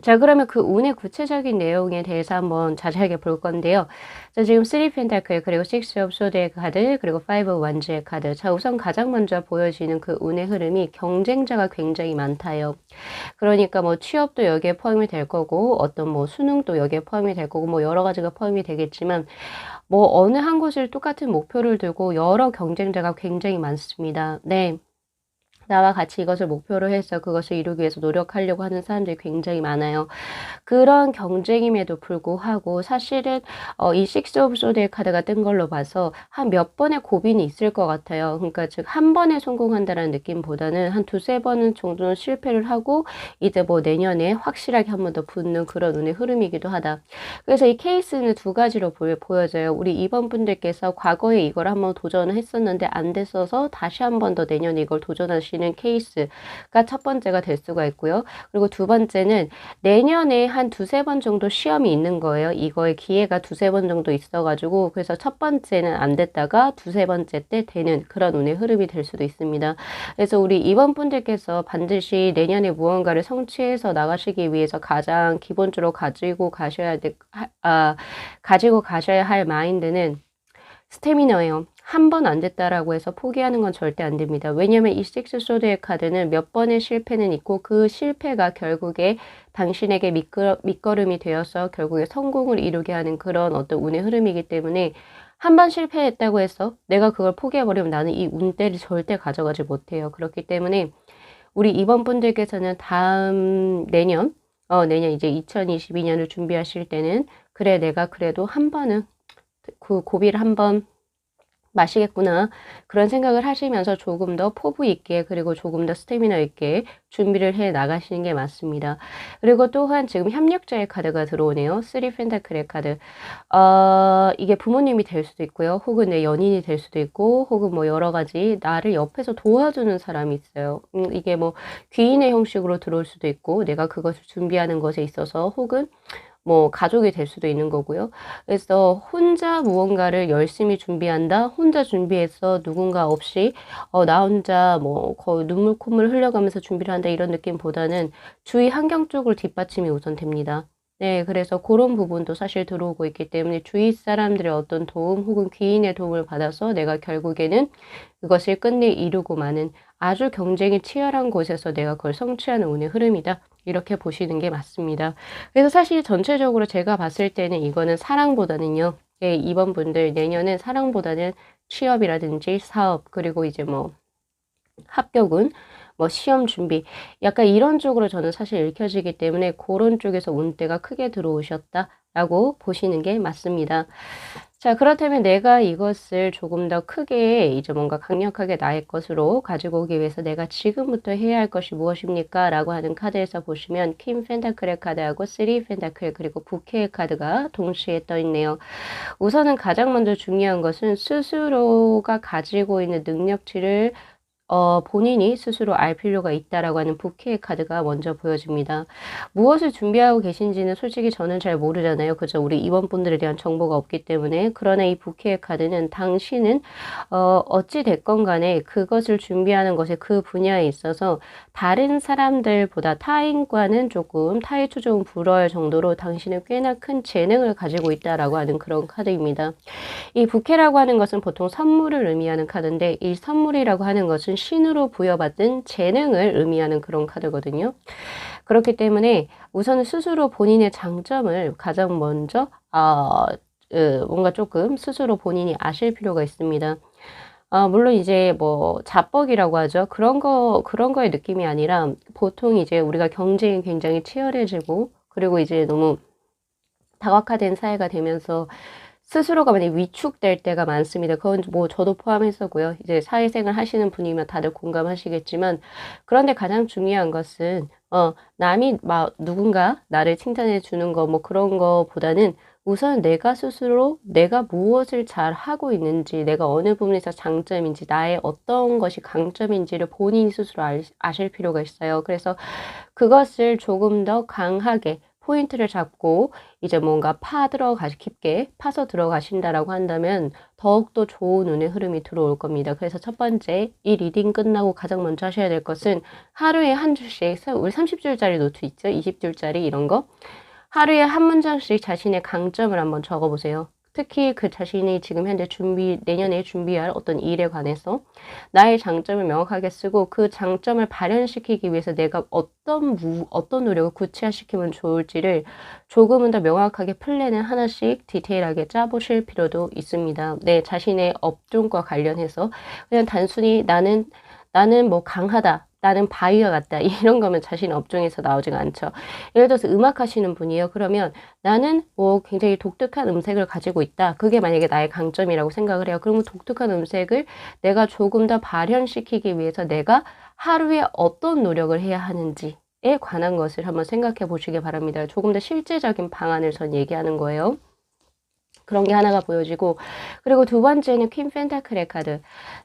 자, 그러면 그 운의 구체적인 내용에 대해서 한번 자세하게 볼 건데요. 자, 지금 3 펜타클, 그리고 6 오브 소드의 카드, 그리고 5 원즈의 카드. 자, 우선 가장 먼저 보여지는 그 운의 흐름이 경쟁자가 굉장히 많다요. 그러니까 뭐 취업도 여기에 포함이 될 거고, 어떤 뭐 수능도 여기에 포함이 될 거고, 뭐 여러 가지가 포함이 되겠지만, 뭐 어느 한 곳을 똑같은 목표를 두고 여러 경쟁자가 굉장히 많습니다. 네. 나와 같이 이것을 목표로 해서 그것을 이루기 위해서 노력하려고 하는 사람들이 굉장히 많아요. 그런 경쟁임에도 불구하고 사실은 이 식스 오브 소드의 카드가 뜬 걸로 봐서 한 몇 번의 고비는 있을 것 같아요. 그러니까 즉 한 번에 성공한다는 느낌보다는 한 두세 번은 정도는 실패를 하고 이제 뭐 내년에 확실하게 한 번 더 붙는 그런 운의 흐름이기도 하다. 그래서 이 케이스는 두 가지로 보여져요. 우리 2번 분들께서 과거에 이걸 한번 도전을 했었는데 안 됐어서 다시 한 번 더 내년에 이걸 도전하시는 케이스가 첫 번째가 될 수가 있고요. 그리고 두 번째는 내년에 한 두세 번 정도 시험이 있는 거예요. 이거의 기회가 두세 번 정도 있어가지고 그래서 첫 번째는 안 됐다가 두세 번째 때 되는 그런 운의 흐름이 될 수도 있습니다. 그래서 우리 2번 분들께서 반드시 내년에 무언가를 성취해서 나가시기 위해서 가장 기본적으로 가지고 가셔야 할 마인드는 스태미너예요. 한 번 안 됐다라고 해서 포기하는 건 절대 안 됩니다. 왜냐면 이 식스 소드의 카드는 몇 번의 실패는 있고 그 실패가 결국에 당신에게 밑거름이 되어서 결국에 성공을 이루게 하는 그런 어떤 운의 흐름이기 때문에 한 번 실패했다고 해서 내가 그걸 포기해버리면 나는 이 운대를 절대 가져가지 못해요. 그렇기 때문에 우리 2번 분들께서는 내년 이제 2022년을 준비하실 때는 그래 내가 그래도 한 번은 그 고비를 한번 마시겠구나. 그런 생각을 하시면서 조금 더 포부 있게 그리고 조금 더 스태미나 있게 준비를 해 나가시는 게 맞습니다. 그리고 또한 지금 협력자의 카드가 들어오네요. 3 펜타클의 카드. 이게 부모님이 될 수도 있고요. 혹은 내 연인이 될 수도 있고 혹은 뭐 여러 가지 나를 옆에서 도와주는 사람이 있어요. 이게 뭐 귀인의 형식으로 들어올 수도 있고 내가 그것을 준비하는 것에 있어서 혹은 뭐 가족이 될 수도 있는 거고요. 그래서 혼자 무언가를 열심히 준비한다. 혼자 준비해서 누군가 없이 나 혼자 뭐 거의 눈물 콧물 흘려가면서 준비를 한다 이런 느낌보다는 주위 환경 쪽을 뒷받침이 우선 됩니다. 네, 그래서 그런 부분도 사실 들어오고 있기 때문에 주위 사람들의 어떤 도움 혹은 귀인의 도움을 받아서 내가 결국에는 그것을 끝내 이루고 마는 아주 경쟁이 치열한 곳에서 내가 그걸 성취하는 운의 흐름이다. 이렇게 보시는 게 맞습니다. 그래서 사실 전체적으로 제가 봤을 때는 이거는 사랑보다는요. 예, 2번 분들 내년은 사랑보다는 취업이라든지 사업 그리고 이제 뭐 합격운 뭐 시험 준비 약간 이런 쪽으로 저는 사실 읽혀지기 때문에 그런 쪽에서 운대가 크게 들어오셨다라고 보시는 게 맞습니다. 자, 그렇다면 내가 이것을 조금 더 크게 이제 뭔가 강력하게 나의 것으로 가지고 오기 위해서 내가 지금부터 해야 할 것이 무엇입니까? 라고 하는 카드에서 보시면 퀸 펜타클의 카드하고 3 펜타클 그리고 부캐의 카드가 동시에 떠 있네요. 우선은 가장 먼저 중요한 것은 스스로가 가지고 있는 능력치를 본인이 스스로 알 필요가 있다라고 하는 부캐의 카드가 먼저 보여집니다. 무엇을 준비하고 계신지는 솔직히 저는 잘 모르잖아요. 그죠? 우리 임원분들에 대한 정보가 없기 때문에. 그러나 이 부캐의 카드는 당신은 어찌 됐건 간에 그것을 준비하는 것에 그 분야에 있어서 다른 사람들보다 타인과는 조금 타의 추종은 불허할 정도로 당신은 꽤나 큰 재능을 가지고 있다라고 하는 그런 카드입니다. 이 부캐라고 하는 것은 보통 선물을 의미하는 카드인데 이 선물이라고 하는 것은 신으로 부여받은 재능을 의미하는 그런 카드거든요. 그렇기 때문에 우선은 스스로 본인의 장점을 가장 먼저 뭔가 조금 스스로 본인이 아실 필요가 있습니다. 물론 이제 뭐 자뻑이라고 하죠. 그런 거의 느낌이 아니라 보통 이제 우리가 경쟁이 굉장히 치열해지고 그리고 이제 너무 다각화된 사회가 되면서 스스로가 많이 위축될 때가 많습니다. 그건 뭐 저도 포함해서고요. 이제 사회생활 하시는 분이면 다들 공감하시겠지만, 그런데 가장 중요한 것은, 남이 막 누군가 나를 칭찬해 주는 거 뭐 그런 거보다는 우선 내가 스스로 내가 무엇을 잘 하고 있는지, 내가 어느 부분에서 장점인지, 나의 어떤 것이 강점인지를 본인이 스스로 아실 필요가 있어요. 그래서 그것을 조금 더 강하게 포인트를 잡고 이제 뭔가 깊게 파서 들어가신다라고 한다면 더욱더 좋은 운의 흐름이 들어올 겁니다. 그래서 첫 번째, 이 리딩 끝나고 가장 먼저 하셔야 될 것은 하루에 한 줄씩, 우리 30줄짜리 노트 있죠? 20줄짜리 이런 거. 하루에 한 문장씩 자신의 강점을 한번 적어보세요. 특히 그 자신이 지금 현재 내년에 준비할 어떤 일에 관해서 나의 장점을 명확하게 쓰고 그 장점을 발현시키기 위해서 내가 어떤 노력을 구체화시키면 좋을지를 조금은 더 명확하게 플랜을 하나씩 디테일하게 짜보실 필요도 있습니다. 내 자신의 업종과 관련해서 그냥 단순히 나는 뭐 강하다. 나는 바위와 같다. 이런 거면 자신 업종에서 나오지가 않죠. 예를 들어서 음악 하시는 분이에요. 그러면 나는 뭐 굉장히 독특한 음색을 가지고 있다. 그게 만약에 나의 강점이라고 생각을 해요. 그러면 독특한 음색을 내가 조금 더 발현시키기 위해서 내가 하루에 어떤 노력을 해야 하는지에 관한 것을 한번 생각해 보시기 바랍니다. 조금 더 실제적인 방안을 전 얘기하는 거예요. 그런 게 하나가 보여지고 그리고 두 번째는 퀸 펜타클의 카드.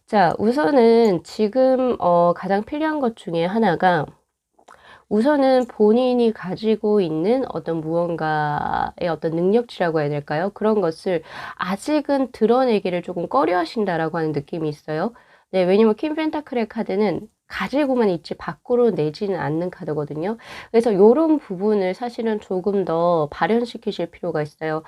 자, 우선은 지금 가장 필요한 것 중에 하나가 우선은 본인이 가지고 있는 어떤 무언가의 어떤 능력치라고 해야 될까요? 그런 것을 아직은 드러내기를 조금 꺼려 하신다라고 하는 느낌이 있어요. 네, 왜냐면 퀸 펜타클의 카드는 가지고만 있지 밖으로 내지는 않는 카드거든요. 그래서 이런 부분을 사실은 조금 더 발현시키실 필요가 있어요.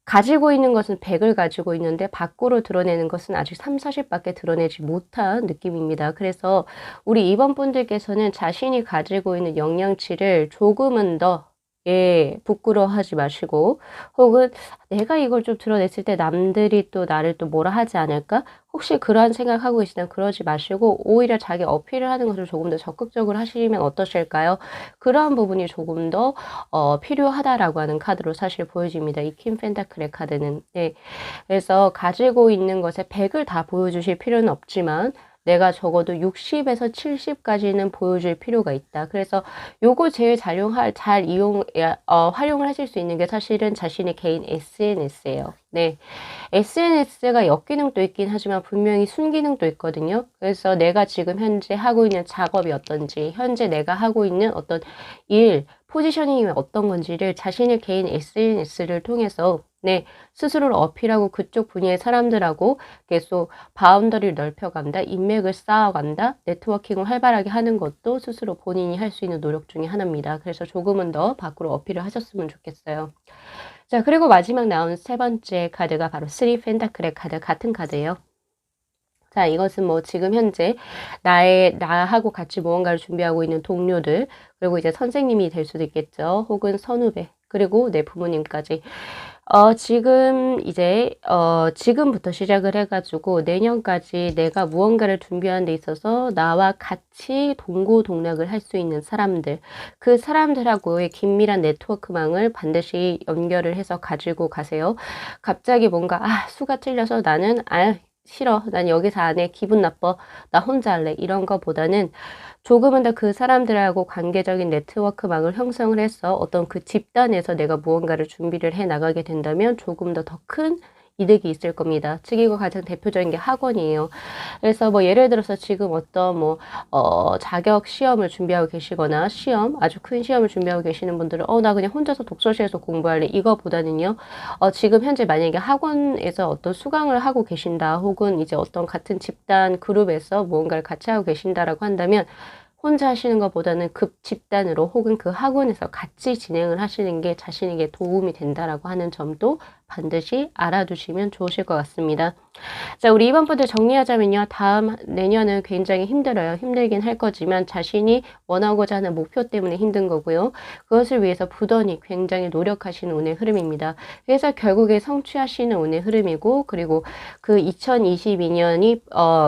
가지고 있는 것은 100을 가지고 있는데 밖으로 드러내는 것은 아직 3, 40밖에 드러내지 못한 느낌입니다. 그래서 우리 2번 분들께서는 자신이 가지고 있는 역량치를 조금은 더 예, 부끄러워하지 마시고, 혹은 내가 이걸 좀 드러냈을 때 남들이 또 나를 또 뭐라 하지 않을까? 혹시 그러한 생각하고 계시다면 그러지 마시고, 오히려 자기 어필을 하는 것을 조금 더 적극적으로 하시면 어떠실까요? 그러한 부분이 조금 더, 필요하다라고 하는 카드로 사실 보여집니다. 이 퀸 펜타클의 카드는. 네. 그래서 가지고 있는 것에 100을 다 보여주실 필요는 없지만, 내가 적어도 60에서 70까지는 보여줄 필요가 있다. 그래서 요거 제일 잘 활용을 하실 수 있는 게 사실은 자신의 개인 SNS예요. 네. SNS가 역기능도 있긴 하지만 분명히 순기능도 있거든요. 그래서 내가 지금 현재 하고 있는 작업이 어떤지, 현재 내가 하고 있는 어떤 일, 포지셔닝이 어떤 건지를 자신의 개인 SNS를 통해서 네, 스스로를 어필하고 그쪽 분야의 사람들하고 계속 바운더리를 넓혀간다, 인맥을 쌓아간다, 네트워킹을 활발하게 하는 것도 스스로 본인이 할 수 있는 노력 중에 하나입니다. 그래서 조금은 더 밖으로 어필을 하셨으면 좋겠어요. 자, 그리고 마지막 나온 세 번째 카드가 바로 쓰리 펜타클의 카드, 같은 카드예요. 자, 이것은 뭐 지금 현재 나하고 같이 무언가를 준비하고 있는 동료들, 그리고 이제 선생님이 될 수도 있겠죠. 혹은 선후배, 그리고 내 부모님까지. 지금부터 시작을 해가지고 내년까지 내가 무언가를 준비하는 데 있어서 나와 같이 동고동락을 할 수 있는 사람들, 그 사람들하고의 긴밀한 네트워크망을 반드시 연결을 해서 가지고 가세요. 갑자기 뭔가, 수가 틀려서 나는, 싫어. 난 여기서 안 해. 기분 나빠. 나 혼자 할래. 이런 거보다는 조금은 더 그 사람들하고 관계적인 네트워크망을 형성을 해서 어떤 그 집단에서 내가 무언가를 준비를 해 나가게 된다면 조금 더 큰 이득이 있을 겁니다. 즉, 이거 가장 대표적인 게 학원이에요. 그래서 뭐 예를 들어서 지금 어떤 자격 시험을 준비하고 계시거나 아주 큰 시험을 준비하고 계시는 분들은 나 그냥 혼자서 독서실에서 공부할래. 이거보다는요, 지금 현재 만약에 학원에서 어떤 수강을 하고 계신다, 혹은 이제 어떤 같은 집단 그룹에서 무언가를 같이 하고 계신다라고 한다면 혼자 하시는 것보다는 그 집단으로 혹은 그 학원에서 같이 진행을 하시는 게 자신에게 도움이 된다라고 하는 점도 반드시 알아두시면 좋으실 것 같습니다. 자, 우리 이번 분들 정리하자면요. 내년은 굉장히 힘들어요. 힘들긴 할 거지만 자신이 원하고자 하는 목표 때문에 힘든 거고요. 그것을 위해서 부단히 굉장히 노력하시는 운의 흐름입니다. 그래서 결국에 성취하시는 운의 흐름이고, 그리고 그 2022년이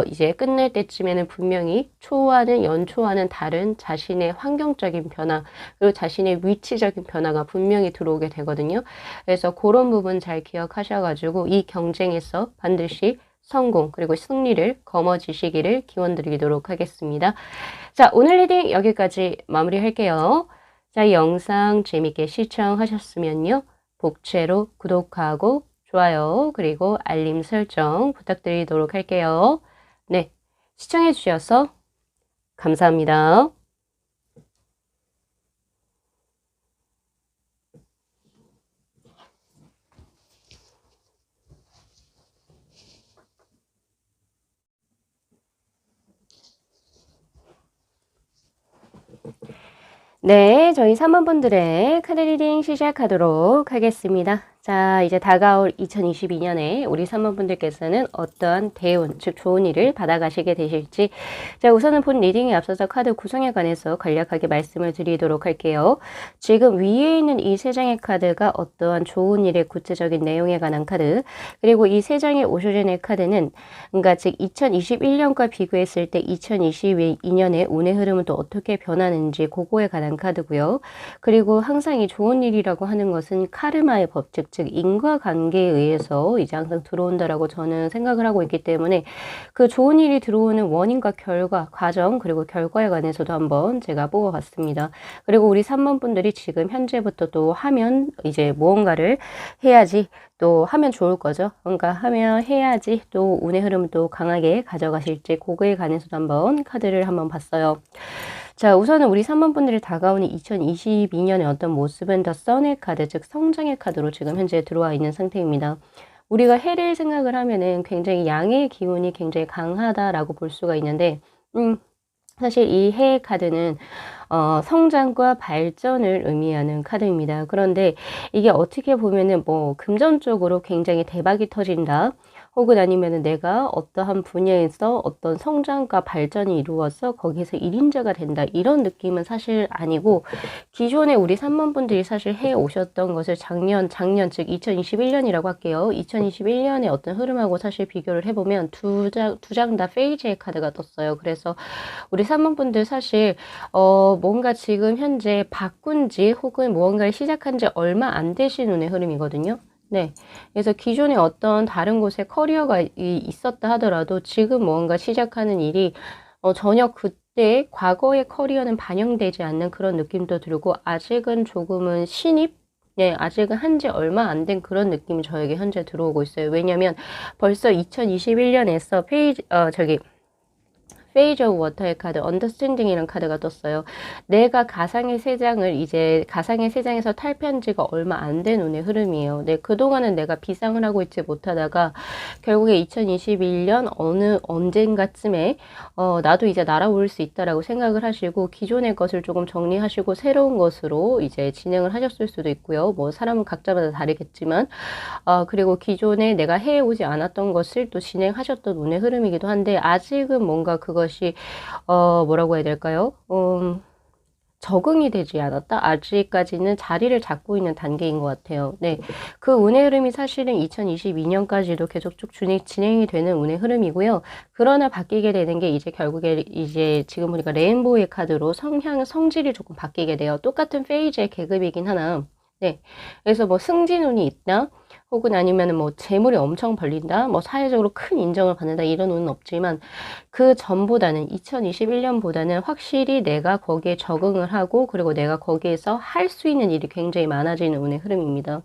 이제 끝날 때쯤에는 분명히 연초와는 다른 자신의 환경적인 변화, 그리고 자신의 위치적인 변화가 분명히 들어오게 되거든요. 그래서 그런 부분 잘 기억하셔가지고 이 경쟁에서 반드시 성공 그리고 승리를 거머쥐시기를 기원드리도록 하겠습니다. 자, 오늘 리딩 여기까지 마무리할게요. 자, 이 영상 재밌게 시청하셨으면요. 복채로 구독하고 좋아요 그리고 알림 설정 부탁드리도록 할게요. 네, 시청해 주셔서 감사합니다. 네, 저희 3번 분들의 카드 리딩 시작하도록 하겠습니다. 자, 이제 다가올 2022년에 우리 3번 분들께서는 어떠한 대운, 즉 좋은 일을 받아가시게 되실지. 자, 우선은 본 리딩에 앞서서 카드 구성에 관해서 간략하게 말씀을 드리도록 할게요. 지금 위에 있는 이 세 장의 카드가 어떠한 좋은 일의 구체적인 내용에 관한 카드, 그리고 이 세 장의 오쇼젠의 카드는 그러니까 즉 2021년과 비교했을 때 2022년의 운의 흐름은 또 어떻게 변하는지 그거에 관한 카드고요. 그리고 항상 이 좋은 일이라고 하는 것은 카르마의 법칙, 즉 인과관계에 의해서 이제 항상 들어온다라고 저는 생각을 하고 있기 때문에 그 좋은 일이 들어오는 원인과 결과, 과정 그리고 결과에 관해서도 한번 제가 뽑아봤습니다. 그리고 우리 3번 분들이 지금 현재부터 또 하면 이제 무언가를 해야지 또 하면 좋을 거죠. 그러니까 하면 해야지 또 운의 흐름을 또 강하게 가져가실지 그거에 관해서도 한번 카드를 한번 봤어요. 자, 우선은 우리 3번 분들이 다가오는 2022년의 어떤 모습은 더 선의 카드, 즉 성장의 카드로 지금 현재 들어와 있는 상태입니다. 우리가 해를 생각을 하면은 굉장히 양의 기운이 굉장히 강하다라고 볼 수가 있는데, 사실 이 해의 카드는 성장과 발전을 의미하는 카드입니다. 그런데 이게 어떻게 보면은 금전적으로 굉장히 대박이 터진다. 혹은 아니면은 내가 어떠한 분야에서 어떤 성장과 발전이 이루어서 거기서 1인자가 된다. 이런 느낌은 사실 아니고, 기존에 우리 3번분들이 사실 해 오셨던 것을 작년, 즉 2021년이라고 할게요. 2021년의 어떤 흐름하고 사실 비교를 해보면 두 장 다 페이지의 카드가 떴어요. 그래서 우리 3번분들 사실 뭔가 지금 현재 바꾼 지 혹은 무언가를 시작한 지 얼마 안 되신 운의 흐름이거든요. 네. 그래서 기존에 어떤 다른 곳에 커리어가 있었다 하더라도 지금 뭔가 시작하는 일이 전혀 그때 과거의 커리어는 반영되지 않는 그런 느낌도 들고 아직은 조금은 신입? 네, 아직은 한지 얼마 안 된 그런 느낌이 저에게 현재 들어오고 있어요. 왜냐면 벌써 2021년에서 페이저 워터의 카드, 언더스탠딩이라는 카드가 떴어요. 내가 가상의 세상을 이제 가상의 세상에서 탈피한 지가 얼마 안 된 운의 흐름이에요. 네, 그동안은 내가 비상을 하고 있지 못하다가 결국에 2021년 언젠가쯤에 나도 이제 날아올 수 있다라고 생각을 하시고 기존의 것을 조금 정리하시고 새로운 것으로 이제 진행을 하셨을 수도 있고요. 뭐 사람은 각자마다 다르겠지만 그리고 기존에 내가 해오지 않았던 것을 또 진행하셨던 운의 흐름이기도 한데 아직은 뭔가 그것이 뭐라고 해야 될까요? 적응이 되지 않았다? 아직까지는 자리를 잡고 있는 단계인 것 같아요. 네. 그 운의 흐름이 사실은 2022년까지도 계속 쭉 진행이 되는 운의 흐름이고요. 그러나 바뀌게 되는 게 이제 결국에 이제 지금 보니까 레인보우의 카드로 성질이 조금 바뀌게 돼요. 똑같은 페이지의 계급이긴 하나. 네. 그래서 뭐 승진운이 있다. 혹은 아니면은 뭐 재물이 엄청 벌린다. 뭐 사회적으로 큰 인정을 받는다. 이런 운은 없지만 그 전보다는 2021년보다는 확실히 내가 거기에 적응을 하고 그리고 내가 거기에서 할 수 있는 일이 굉장히 많아지는 운의 흐름입니다.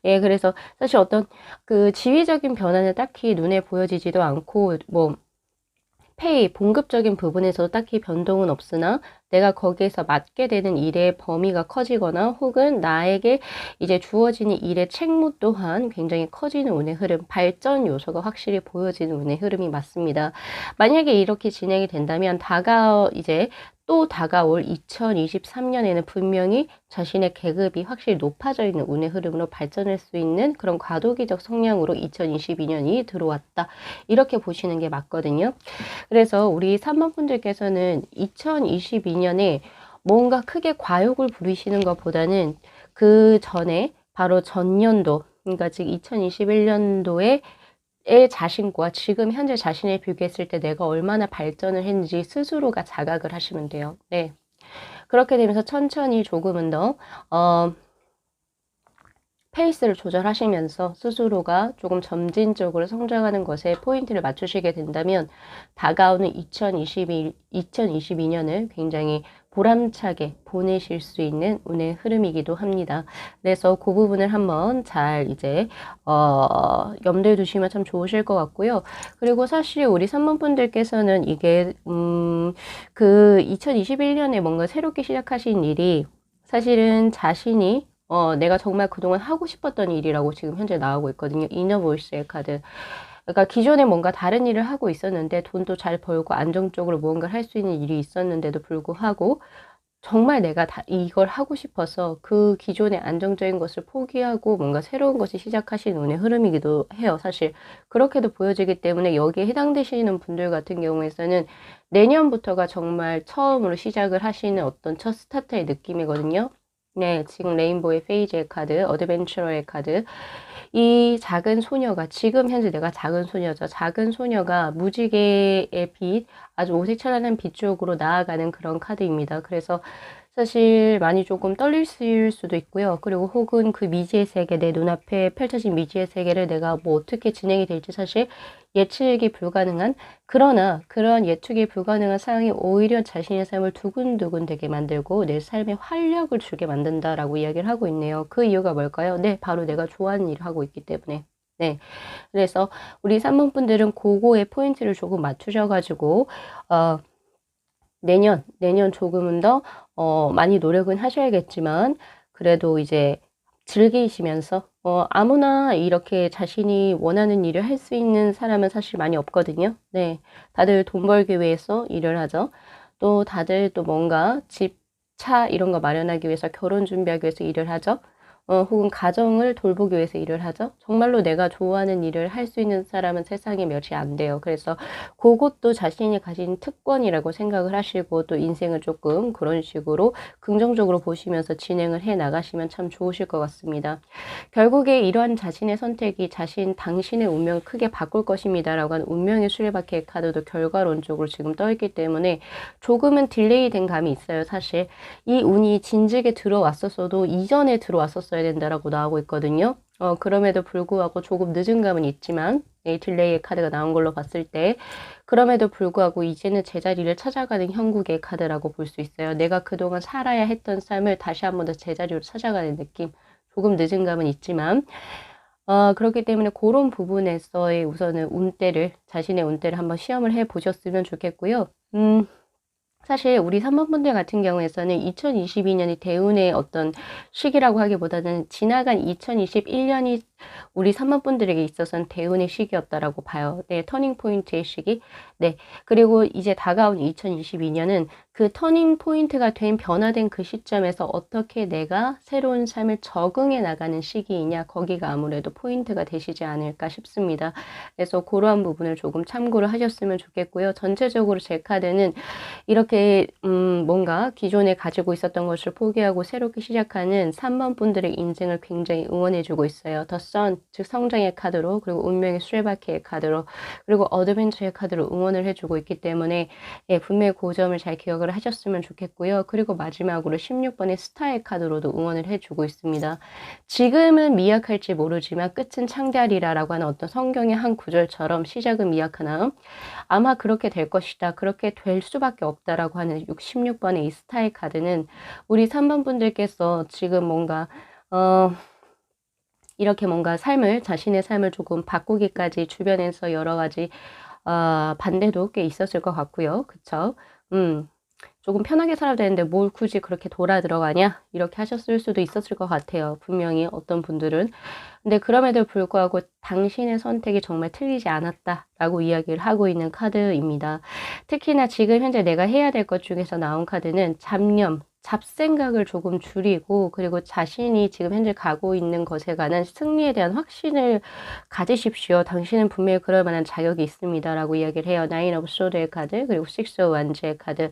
예, 그래서 사실 어떤 그 지위적인 변화는 딱히 눈에 보여지지도 않고 뭐 봉급적인 부분에서도 딱히 변동은 없으나 내가 거기에서 맡게 되는 일의 범위가 커지거나 혹은 나에게 이제 주어지는 일의 책무 또한 굉장히 커지는 운의 흐름, 발전 요소가 확실히 보여지는 운의 흐름이 맞습니다. 만약에 이렇게 진행이 된다면 또 다가올 2023년에는 분명히 자신의 계급이 확실히 높아져 있는 운의 흐름으로 발전할 수 있는 그런 과도기적 성향으로 2022년이 들어왔다. 이렇게 보시는 게 맞거든요. 그래서 우리 3번 분들께서는 2022년에 뭔가 크게 과욕을 부리시는 것보다는 그 전에 바로 전년도, 그러니까 즉 2021년도에 자신과 지금 현재 자신을 비교했을 때 내가 얼마나 발전을 했는지 스스로가 자각을 하시면 돼요. 네. 그렇게 되면서 천천히 조금은 더, 페이스를 조절하시면서 스스로가 조금 점진적으로 성장하는 것에 포인트를 맞추시게 된다면 다가오는 2022년을 굉장히 보람차게 보내실 수 있는 운의 흐름이기도 합니다. 그래서 그 부분을 한번 잘 이제 염두에 두시면 참 좋으실 것 같고요. 그리고 사실 우리 3번 분들께서는 이게 그 2021년에 뭔가 새롭게 시작하신 일이 사실은 자신이 내가 정말 그동안 하고 싶었던 일이라고 지금 현재 나오고 있거든요. 이너 보이스의 카드. 그러니까 기존에 뭔가 다른 일을 하고 있었는데 돈도 잘 벌고 안정적으로 무언가를 할 수 있는 일이 있었는데도 불구하고 정말 내가 이걸 하고 싶어서 그 기존의 안정적인 것을 포기하고 뭔가 새로운 것을 시작하신 운의 흐름이기도 해요. 사실 그렇게도 보여지기 때문에 여기에 해당되시는 분들 같은 경우에서는 내년부터가 정말 처음으로 시작을 하시는 어떤 첫 스타트의 느낌이거든요. 네, 지금 레인보우의 페이지의 카드, 어드벤처러의 카드. 이 작은 소녀가, 지금 현재 내가 작은 소녀죠. 작은 소녀가 무지개의 빛, 아주 오색찬란한 빛 쪽으로 나아가는 그런 카드입니다. 그래서 사실 많이 조금 떨릴 수도 있고요. 그리고 혹은 그 미지의 세계, 내 눈앞에 펼쳐진 미지의 세계를 내가 뭐 어떻게 진행이 될지 사실 예측이 불가능한, 그러나 그런 예측이 불가능한 상황이 오히려 자신의 삶을 두근두근 되게 만들고 내 삶에 활력을 주게 만든다라고 이야기를 하고 있네요. 그 이유가 뭘까요? 네, 바로 내가 좋아하는 일을 하고 있기 때문에. 네. 그래서 우리 3번 분들은 그거에 포인트를 조금 맞추셔가지고, 내년 조금은 더, 많이 노력은 하셔야겠지만, 그래도 이제 즐기시면서, 아무나 이렇게 자신이 원하는 일을 할 수 있는 사람은 사실 많이 없거든요. 네. 다들 돈 벌기 위해서 일을 하죠. 또 다들 또 뭔가 집, 차 이런 거 마련하기 위해서 결혼 준비하기 위해서 일을 하죠. 혹은 가정을 돌보기 위해서 일을 하죠. 정말로 내가 좋아하는 일을 할 수 있는 사람은 세상에 몇이 안 돼요. 그래서 그것도 자신이 가진 특권이라고 생각을 하시고 또 인생을 조금 그런 식으로 긍정적으로 보시면서 진행을 해 나가시면 참 좋으실 것 같습니다. 결국에 이러한 자신의 선택이 당신의 운명을 크게 바꿀 것입니다. 라고 하는 운명의 수레바퀴의 카드도 결과론적으로 지금 떠있기 때문에 조금은 딜레이 된 감이 있어요. 사실 이 운이 진즉에 들어왔었어도 이전에 들어왔었어야 된다라고 나오고 있거든요. 그럼에도 불구하고 조금 늦은 감은 있지만 이 딜레이의 카드가 나온 걸로 봤을 때 그럼에도 불구하고 이제는 제자리를 찾아가는 형국의 카드라고 볼 수 있어요. 내가 그동안 살아야 했던 삶을 다시 한 번 더 제자리로 찾아가는 느낌. 조금 늦은 감은 있지만 그렇기 때문에 그런 부분에서의 우선은 자신의 운대를 한번 시험을 해 보셨으면 좋겠고요. 사실 우리 3번 분들 같은 경우에서는 2022년이 대운의 어떤 시기라고 하기보다는 지나간 2021년이 우리 3번 분들에게 있어서는 대운의 시기였다라고 봐요. 네, 터닝 포인트의 시기. 네, 그리고 이제 다가온 2022년은 그 터닝 포인트가 된 변화된 그 시점에서 어떻게 내가 새로운 삶을 적응해 나가는 시기이냐, 거기가 아무래도 포인트가 되시지 않을까 싶습니다. 그래서 그러한 부분을 조금 참고를 하셨으면 좋겠고요. 전체적으로 제 카드는 이렇게 뭔가 기존에 가지고 있었던 것을 포기하고 새롭게 시작하는 3번 분들의 인생을 굉장히 응원해주고 있어요. 더 선, 즉 성장의 카드로, 그리고 운명의 수레바퀴의 카드로, 그리고 어드벤처의 카드로 응원을 해주고 있기 때문에 예, 분명히 그 점을 잘 기억을 하셨으면 좋겠고요. 그리고 마지막으로 16번의 스타의 카드로도 응원을 해주고 있습니다. 지금은 미약할지 모르지만 끝은 창대하리라라고 하는 어떤 성경의 한 구절처럼 시작은 미약하나 아마 그렇게 될 것이다. 그렇게 될 수밖에 없다라고 하는 16번의 이 스타의 카드는 우리 3번 분들께서 지금 뭔가 이렇게 뭔가 자신의 삶을 조금 바꾸기까지 주변에서 여러 가지 반대도 꽤 있었을 것 같고요. 그쵸? 조금 편하게 살아도 되는데 뭘 굳이 그렇게 돌아 들어가냐? 이렇게 하셨을 수도 있었을 것 같아요. 분명히 어떤 분들은. 근데 그럼에도 불구하고 당신의 선택이 정말 틀리지 않았다라고 이야기를 하고 있는 카드입니다. 특히나 지금 현재 내가 해야 될 것 중에서 나온 카드는 잡생각을 조금 줄이고 그리고 자신이 지금 현재 가고 있는 것에 관한 승리에 대한 확신을 가지십시오. 당신은 분명히 그럴 만한 자격이 있습니다. 라고 이야기를 해요. 나인 오브 소드의 카드 그리고 식스 오브 완즈의 카드.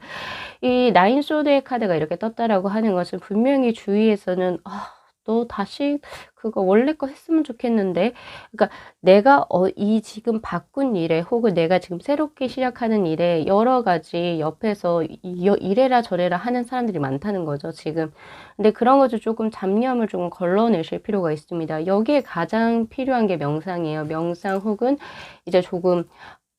이 나인 소드의 카드가 이렇게 떴다라고 하는 것은 분명히 주위에서는 너 다시 그거 원래 거 했으면 좋겠는데 그러니까 내가 이 지금 바꾼 일에 혹은 내가 지금 새롭게 시작하는 일에 여러 가지 옆에서 이래라 저래라 하는 사람들이 많다는 거죠 지금. 근데 그런 것을 조금 잡념을 조금 걸러내실 필요가 있습니다. 여기에 가장 필요한 게 명상이에요. 명상 혹은 이제 조금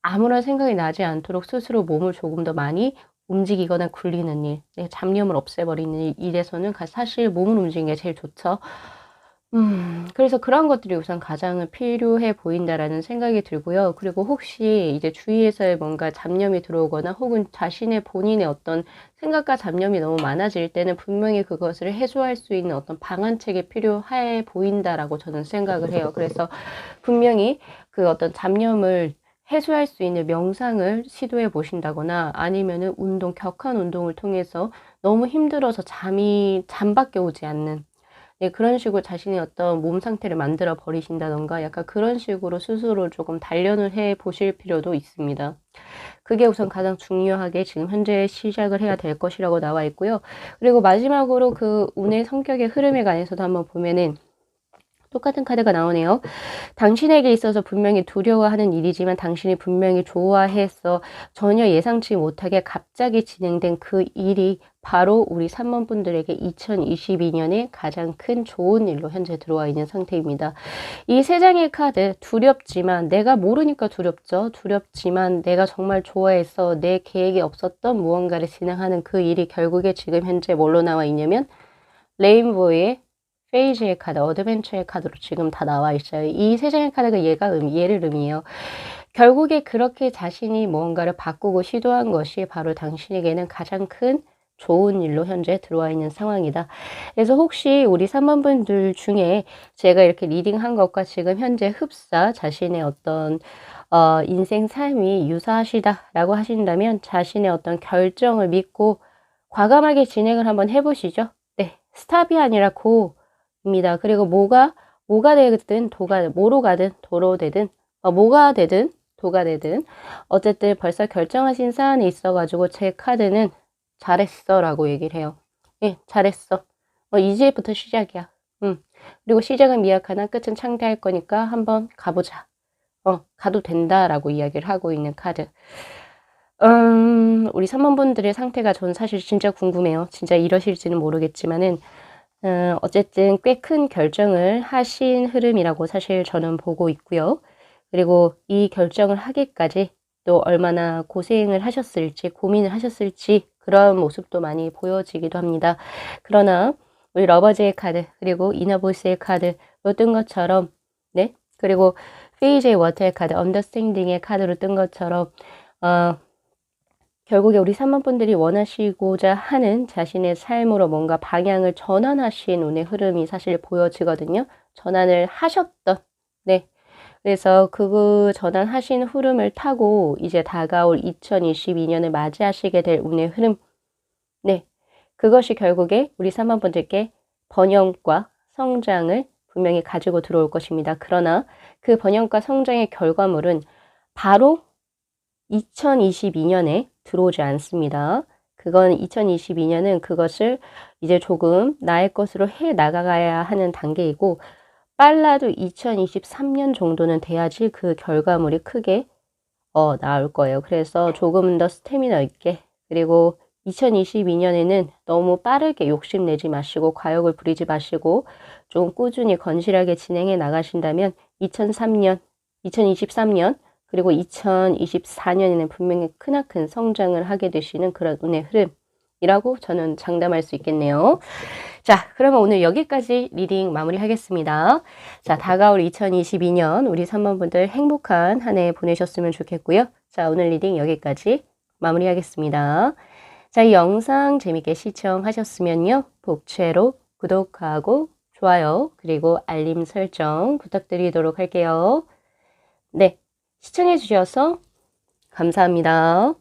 아무런 생각이 나지 않도록 스스로 몸을 조금 더 많이 움직이거나 굴리는 일, 잡념을 없애버리는 일에서는 사실 몸을 움직이는 게 제일 좋죠. 그래서 그런 것들이 우선 가장 필요해 보인다라는 생각이 들고요. 그리고 혹시 이제 주위에서의 뭔가 잡념이 들어오거나 혹은 본인의 어떤 생각과 잡념이 너무 많아질 때는 분명히 그것을 해소할 수 있는 어떤 방안책이 필요해 보인다라고 저는 생각을 해요. 그래서 분명히 그 어떤 잡념을 해소할 수 있는 명상을 시도해 보신다거나 아니면은 격한 운동을 통해서 너무 힘들어서 잠밖에 오지 않는 그런 식으로 자신의 어떤 몸 상태를 만들어 버리신다던가 약간 그런 식으로 스스로 조금 단련을 해 보실 필요도 있습니다. 그게 우선 가장 중요하게 지금 현재 시작을 해야 될 것이라고 나와 있고요. 그리고 마지막으로 그 운의 성격의 흐름에 관해서도 한번 보면은 똑같은 카드가 나오네요. 당신에게 있어서 분명히 두려워하는 일이지만 당신이 분명히 좋아해서 전혀 예상치 못하게 갑자기 진행된 그 일이 바로 우리 3번 분들에게 2022년에 가장 큰 좋은 일로 현재 들어와 있는 상태입니다. 이 세 장의 카드 두렵지만 내가 모르니까 두렵죠. 두렵지만 내가 정말 좋아해서 내 계획에 없었던 무언가를 진행하는 그 일이 결국에 지금 현재 뭘로 나와 있냐면 레인보우의 페이지의 카드, 어드벤처의 카드로 지금 다 나와 있어요. 이 세 장의 카드가 얘를 의미해요. 결국에 그렇게 자신이 무언가를 바꾸고 시도한 것이 바로 당신에게는 가장 큰 좋은 일로 현재 들어와 있는 상황이다. 그래서 혹시 우리 3번 분들 중에 제가 이렇게 리딩한 것과 지금 현재 자신의 어떤 인생 삶이 유사하시다라고 하신다면 자신의 어떤 결정을 믿고 과감하게 진행을 한번 해보시죠. 네, 스탑이 아니라 입니다. 그리고 뭐가 되든 뭐로 가든 도로 되든 뭐가 되든 도가 되든 어쨌든 벌써 결정하신 사안이 있어가지고 제 카드는 잘했어 라고 얘기를 해요. 예, 잘했어. 이제부터 시작이야. 그리고 시작은 미약하나 끝은 창대할 거니까 한번 가보자. 가도 된다라고 이야기를 하고 있는 카드. 우리 3번분들의 상태가 저는 사실 진짜 궁금해요. 진짜 이러실지는 모르겠지만은, 어쨌든 꽤 큰 결정을 하신 흐름이라고 사실 저는 보고 있고요. 그리고 이 결정을 하기까지 또 얼마나 고생을 하셨을지, 고민을 하셨을지 그런 모습도 많이 보여지기도 합니다. 그러나 우리 러버즈의 카드, 그리고 이너보스의 카드로 뜬 것처럼, 네? 그리고 페이지의 워터의 카드, 언더스탠딩의 카드로 뜬 것처럼, 결국에 우리 3번분들이 원하시고자 하는 자신의 삶으로 뭔가 방향을 전환하신 운의 흐름이 사실 보여지거든요. 전환을 하셨던, 네. 그래서 그 전환하신 흐름을 타고 이제 다가올 2022년을 맞이하시게 될 운의 흐름, 네. 그것이 결국에 우리 3번분들께 번영과 성장을 분명히 가지고 들어올 것입니다. 그러나 그 번영과 성장의 결과물은 바로 2022년에 들어오지 않습니다. 그건 2022년은 그것을 이제 조금 나의 것으로 해 나가야 하는 단계이고, 빨라도 2023년 정도는 돼야지 그 결과물이 크게 나올 거예요. 그래서 조금 더 스태미너 있게, 그리고 2022년에는 너무 빠르게 욕심내지 마시고 과욕을 부리지 마시고 좀 꾸준히 건실하게 진행해 나가신다면 2023년 그리고 2024년에는 분명히 크나큰 성장을 하게 되시는 그런 운의 흐름이라고 저는 장담할 수 있겠네요. 자, 그러면 오늘 여기까지 리딩 마무리하겠습니다. 자, 다가올 2022년 우리 3번분들 행복한 한 해 보내셨으면 좋겠고요. 자, 오늘 리딩 여기까지 마무리하겠습니다. 자, 이 영상 재밌게 시청하셨으면요. 복채로 구독하고 좋아요 그리고 알림 설정 부탁드리도록 할게요. 네, 시청해 주셔서 감사합니다.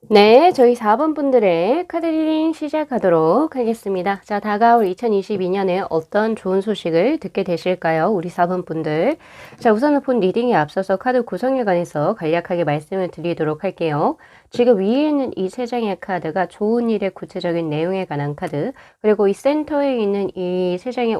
네, 저희 4번 분들의 카드 리딩 시작하도록 하겠습니다. 자, 다가올 2022년에 어떤 좋은 소식을 듣게 되실까요? 우리 4번 분들. 자, 우선은 본 리딩에 앞서서 카드 구성에 관해서 간략하게 말씀을 드리도록 할게요. 지금 위에 있는 이 세 장의 카드가 좋은 일의 구체적인 내용에 관한 카드, 그리고 이 센터에 있는 이 세 장의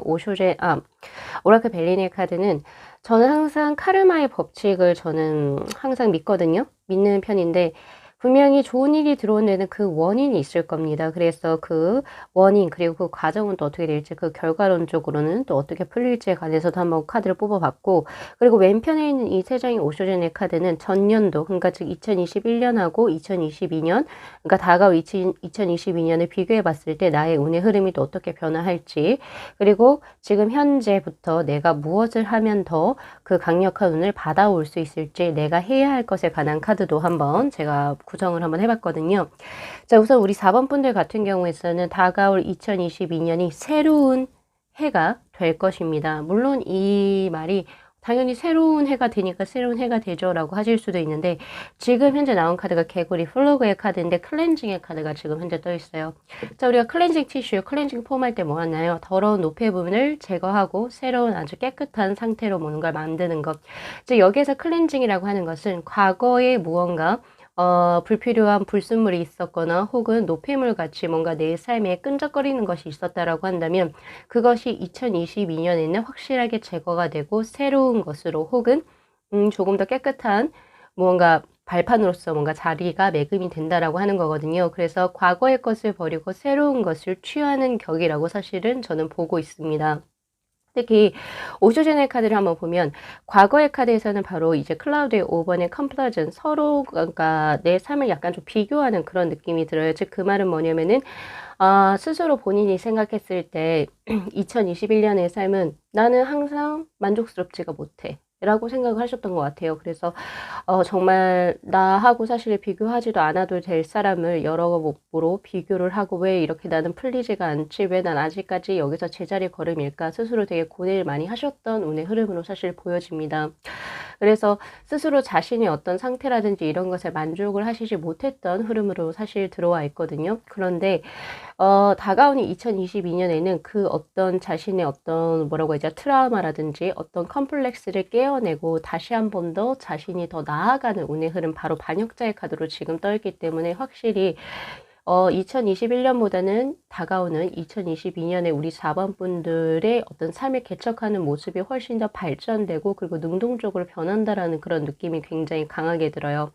오라클 벨린의 카드는 저는 항상 카르마의 법칙을 저는 항상 믿거든요. 믿는 편인데, 분명히 좋은 일이 들어온 데는 그 원인이 있을 겁니다. 그래서 그 원인 그리고 그 과정은 또 어떻게 될지 그 결과론적으로는 또 어떻게 풀릴지에 관해서도 한번 카드를 뽑아봤고, 그리고 왼편에 있는 이 세 장의 오쇼젠의 카드는 전년도, 그러니까 즉 2021년하고 2022년, 그러니까 다가올 2022년을 비교해 봤을 때 나의 운의 흐름이 또 어떻게 변화할지, 그리고 지금 현재부터 내가 무엇을 하면 더 그 강력한 운을 받아올 수 있을지, 내가 해야 할 것에 관한 카드도 한번 제가 구성을 한번 해봤거든요. 자, 우선 우리 4번 분들 같은 경우에서는 다가올 2022년이 새로운 해가 될 것입니다. 물론 이 말이 당연히 새로운 해가 되니까 새로운 해가 되죠 라고 하실 수도 있는데, 지금 현재 나온 카드가 개구리 플러그의 카드인데 클렌징의 카드가 지금 현재 떠 있어요. 자, 우리가 클렌징 티슈, 클렌징 폼 할 때 뭐 하나요? 더러운 노폐 부분을 제거하고 새로운 아주 깨끗한 상태로 뭔가를 만드는 것. 즉 여기에서 클렌징이라고 하는 것은 과거에 무언가 불필요한 불순물이 있었거나 혹은 노폐물 같이 뭔가 내 삶에 끈적거리는 것이 있었다라고 한다면 그것이 2022년에는 확실하게 제거가 되고 새로운 것으로 혹은 조금 더 깨끗한 무언가 발판으로서 뭔가 자리가 매금이 된다라고 하는 거거든요. 그래서 과거의 것을 버리고 새로운 것을 취하는 격이라고 사실은 저는 보고 있습니다. 특히 오쇼젠의 카드를 한번 보면 과거의 카드에서는 바로 이제 클라우드의 5번의 컴플러전, 서로 그러니까 내 삶을 약간 좀 비교하는 그런 느낌이 들어요. 즉 그 말은 뭐냐면은 스스로 본인이 생각했을 때 2021년의 삶은 나는 항상 만족스럽지가 못해. 라고 생각을 하셨던 것 같아요. 그래서 정말 나하고 사실 비교하지도 않아도 될 사람을 여러 모로 비교를 하고 왜 이렇게 나는 풀리지가 않지? 왜 난 아직까지 여기서 제자리 걸음일까? 스스로 되게 고뇌를 많이 하셨던 운의 흐름으로 사실 보여집니다. 그래서 스스로 자신의 어떤 상태라든지 이런 것에 만족을 하시지 못했던 흐름으로 사실 들어와 있거든요. 그런데 다가오는 2022년에는 그 어떤 자신의 어떤 뭐라고 하죠? 트라우마라든지 어떤 컴플렉스를 깨어내고 다시 한 번 더 자신이 더 나아가는 운의 흐름, 바로 반역자의 카드로 지금 떠 있기 때문에 확실히 2021년보다는 다가오는 2022년에 우리 4번 분들의 어떤 삶을 개척하는 모습이 훨씬 더 발전되고 그리고 능동적으로 변한다라는 그런 느낌이 굉장히 강하게 들어요.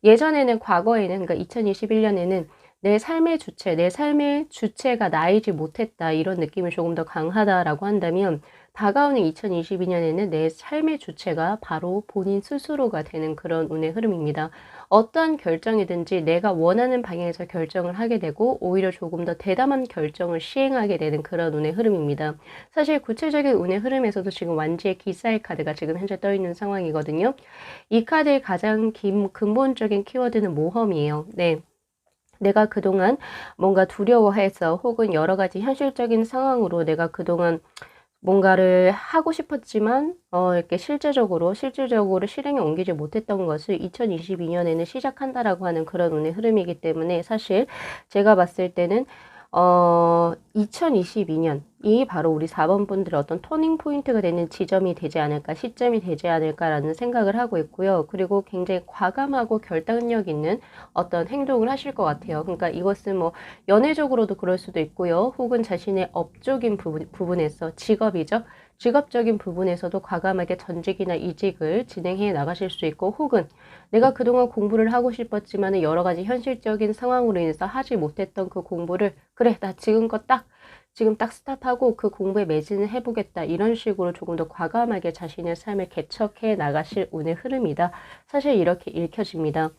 예전에는, 과거에는, 그러니까 2021년에는 내 삶의 주체, 내 삶의 주체가 나이지 못했다, 이런 느낌이 조금 더 강하다라고 한다면, 다가오는 2022년에는 내 삶의 주체가 바로 본인 스스로가 되는 그런 운의 흐름입니다. 어떠한 결정이든지 내가 원하는 방향에서 결정을 하게 되고 오히려 조금 더 대담한 결정을 시행하게 되는 그런 운의 흐름입니다. 사실 구체적인 운의 흐름에서도 지금 완지의 기사의 카드가 지금 현재 떠 있는 상황이거든요. 이 카드의 가장 근본적인 키워드는 모험이에요. 네. 내가 그동안 뭔가 두려워해서 혹은 여러 가지 현실적인 상황으로 내가 그동안 뭔가를 하고 싶었지만 이렇게 실질적으로 실행에 옮기지 못했던 것을 2022년에는 시작한다라고 하는 그런 운의 흐름이기 때문에, 사실 제가 봤을 때는 2022년이 바로 우리 4번 분들의 어떤 터닝 포인트가 되는 지점이 되지 않을까, 시점이 되지 않을까라는 생각을 하고 있고요. 그리고 굉장히 과감하고 결단력 있는 어떤 행동을 하실 것 같아요. 그러니까 이것은 뭐 연애적으로도 그럴 수도 있고요. 혹은 자신의 업적인 부분에서, 직업이죠. 직업적인 부분에서도 과감하게 전직이나 이직을 진행해 나가실 수 있고, 혹은 내가 그동안 공부를 하고 싶었지만 여러 가지 현실적인 상황으로 인해서 하지 못했던 그 공부를, 그래, 나 지금 딱 스탑하고 그 공부에 매진을 해보겠다, 이런 식으로 조금 더 과감하게 자신의 삶을 개척해 나가실 운의 흐름이다. 사실 이렇게 읽혀집니다.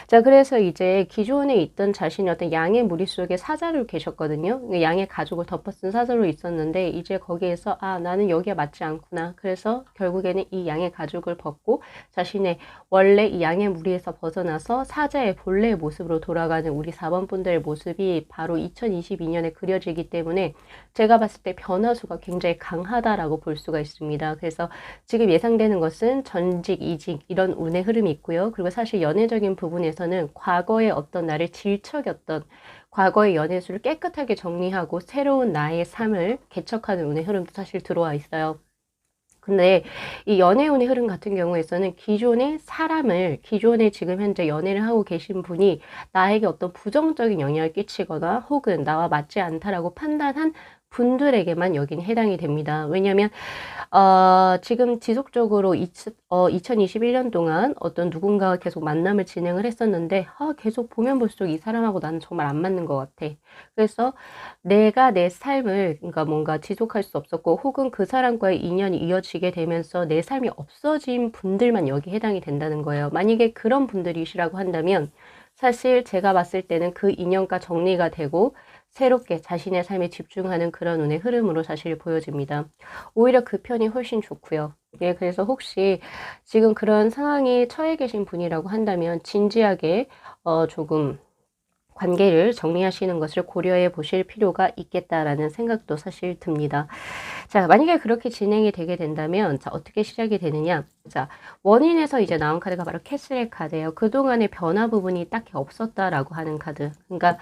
자, 그래서 이제 기존에 있던 자신이 어떤 양의 무리 속에 사자로 계셨거든요. 양의 가죽을 덮어쓴 사자로 있었는데, 이제 거기에서 나는 여기에 맞지 않구나. 그래서 결국에는 이 양의 가죽을 벗고 자신의 원래 이 양의 무리에서 벗어나서 사자의 본래의 모습으로 돌아가는 우리 4번 분들의 모습이 바로 2022년에 그려지기 때문에 제가 봤을 때 변화수가 굉장히 강하다라고 볼 수가 있습니다. 그래서 지금 예상되는 것은 전직, 이직, 이런 운의 흐름이 있고요. 그리고 사실 연애적인 부분에서는 과거의 어떤 나를 질척였던 과거의 연애수를 깨끗하게 정리하고 새로운 나의 삶을 개척하는 운의 흐름도 사실 들어와 있어요. 근데 이 연애운의 흐름 같은 경우에서는 기존에 지금 현재 연애를 하고 계신 분이 나에게 어떤 부정적인 영향을 끼치거나 혹은 나와 맞지 않다라고 판단한 분들에게만 여기는 해당이 됩니다. 왜냐하면 지금 지속적으로 2021년 동안 어떤 누군가와 계속 만남을 진행을 했었는데, 계속 보면 볼수록 이 사람하고 나는 정말 안 맞는 것 같아. 그래서 내가 내 삶을, 그러니까 뭔가 지속할 수 없었고, 혹은 그 사람과의 인연이 이어지게 되면서 내 삶이 없어진 분들만 여기 해당이 된다는 거예요. 만약에 그런 분들이시라고 한다면, 사실 제가 봤을 때는 그 인연과 정리가 되고 새롭게 자신의 삶에 집중하는 그런 운의 흐름으로 사실 보여집니다. 오히려 그 편이 훨씬 좋고요. 예, 그래서 혹시 지금 그런 상황에 처해 계신 분이라고 한다면 진지하게 조금 관계를 정리하시는 것을 고려해 보실 필요가 있겠다라는 생각도 사실 듭니다. 자, 만약에 그렇게 진행이 되게 된다면, 자, 어떻게 시작이 되느냐? 자, 원인에서 이제 나온 카드가 바로 캐슬의 카드예요. 그동안의 변화 부분이 딱히 없었다라고 하는 카드. 그러니까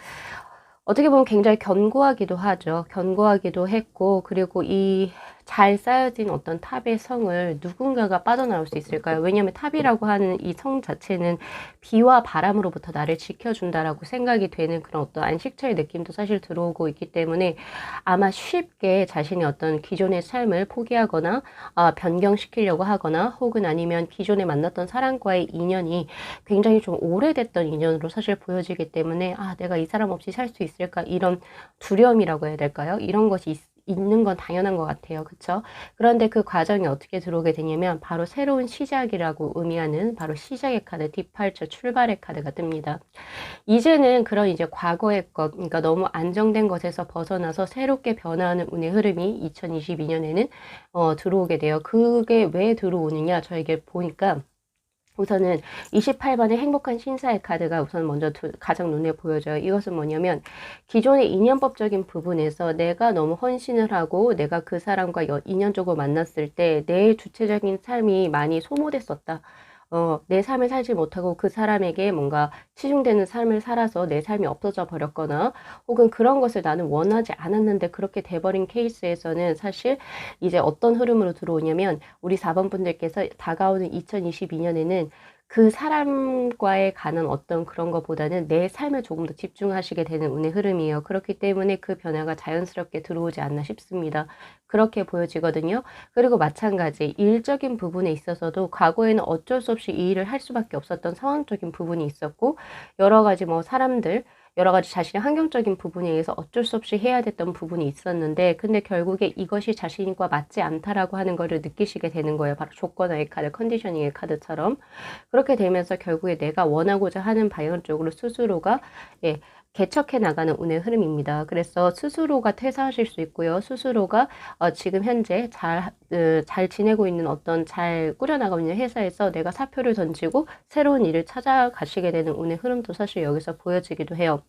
어떻게 보면 굉장히 견고하기도 하죠. 견고하기도 했고, 그리고 이 잘 쌓여진 어떤 탑의 성을 누군가가 빠져나올 수 있을까요? 왜냐하면 탑이라고 하는 이 성 자체는 비와 바람으로부터 나를 지켜준다라고 생각이 되는 그런 어떤 안식처의 느낌도 사실 들어오고 있기 때문에 아마 쉽게 자신의 어떤 기존의 삶을 포기하거나 변경시키려고 하거나, 혹은 아니면 기존에 만났던 사람과의 인연이 굉장히 좀 오래됐던 인연으로 사실 보여지기 때문에 내가 이 사람 없이 살 수 있을까, 이런 두려움이라고 해야 될까요? 이런 것이 있는 건 당연한 것 같아요. 그쵸? 그런데 그 과정이 어떻게 들어오게 되냐면 바로 새로운 시작이라고 의미하는 바로 시작의 카드, 디팔처, 출발의 카드가 뜹니다. 이제는 그런 이제 과거의 것, 그러니까 너무 안정된 것에서 벗어나서 새롭게 변화하는 운의 흐름이 2022년에는 들어오게 돼요. 그게 왜 들어오느냐? 저에게 보니까 우선은 28번의 행복한 신사의 카드가 우선 먼저 가장 눈에 보여져요. 이것은 뭐냐면 기존의 인연법적인 부분에서 내가 너무 헌신을 하고 내가 그 사람과 인연적으로 만났을 때 내 주체적인 삶이 많이 소모됐었다. 내 삶을 살지 못하고 그 사람에게 뭔가 치중되는 삶을 살아서 내 삶이 없어져 버렸거나 혹은 그런 것을 나는 원하지 않았는데 그렇게 돼버린 케이스에서는 사실 이제 어떤 흐름으로 들어오냐면 우리 4번 분들께서 다가오는 2022년에는 그 사람과에 관한 어떤 그런 것보다는 내 삶에 조금 더 집중하시게 되는 운의 흐름이에요. 그렇기 때문에 그 변화가 자연스럽게 들어오지 않나 싶습니다. 그렇게 보여지거든요. 그리고 마찬가지 일적인 부분에 있어서도 과거에는 어쩔 수 없이 이 일을 할 수밖에 없었던 상황적인 부분이 있었고 여러 가지 뭐 사람들 여러 가지 자신의 환경적인 부분에 의해서 어쩔 수 없이 해야 됐던 부분이 있었는데 근데 결국에 이것이 자신과 맞지 않다라고 하는 것을 느끼시게 되는 거예요. 바로 조건의 카드, 컨디셔닝의 카드처럼 그렇게 되면서 결국에 내가 원하고자 하는 방향 쪽으로 스스로가 예, 개척해 나가는 운의 흐름입니다. 그래서 스스로가 퇴사하실 수 있고요. 스스로가 지금 현재 잘 지내고 있는 어떤 잘 꾸려나가고 있는 회사에서 내가 사표를 던지고 새로운 일을 찾아가시게 되는 운의 흐름도 사실 여기서 보여지기도 해요.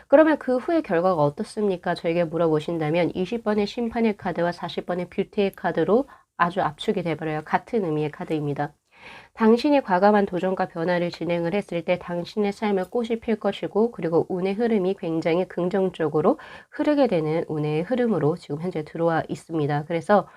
그러면 그 후의 결과가 어떻습니까? 저에게 물어보신다면 20번의 심판의 카드와 40번의 뷰티의 카드로 아주 압축이 돼버려요. 같은 의미의 카드입니다. 당신이 과감한 도전과 변화를 진행을 했을 때 당신의 삶에 꽃이 필 것이고 그리고 운의 흐름이 굉장히 긍정적으로 흐르게 되는 운의 흐름으로 지금 현재 들어와 있습니다. 그래서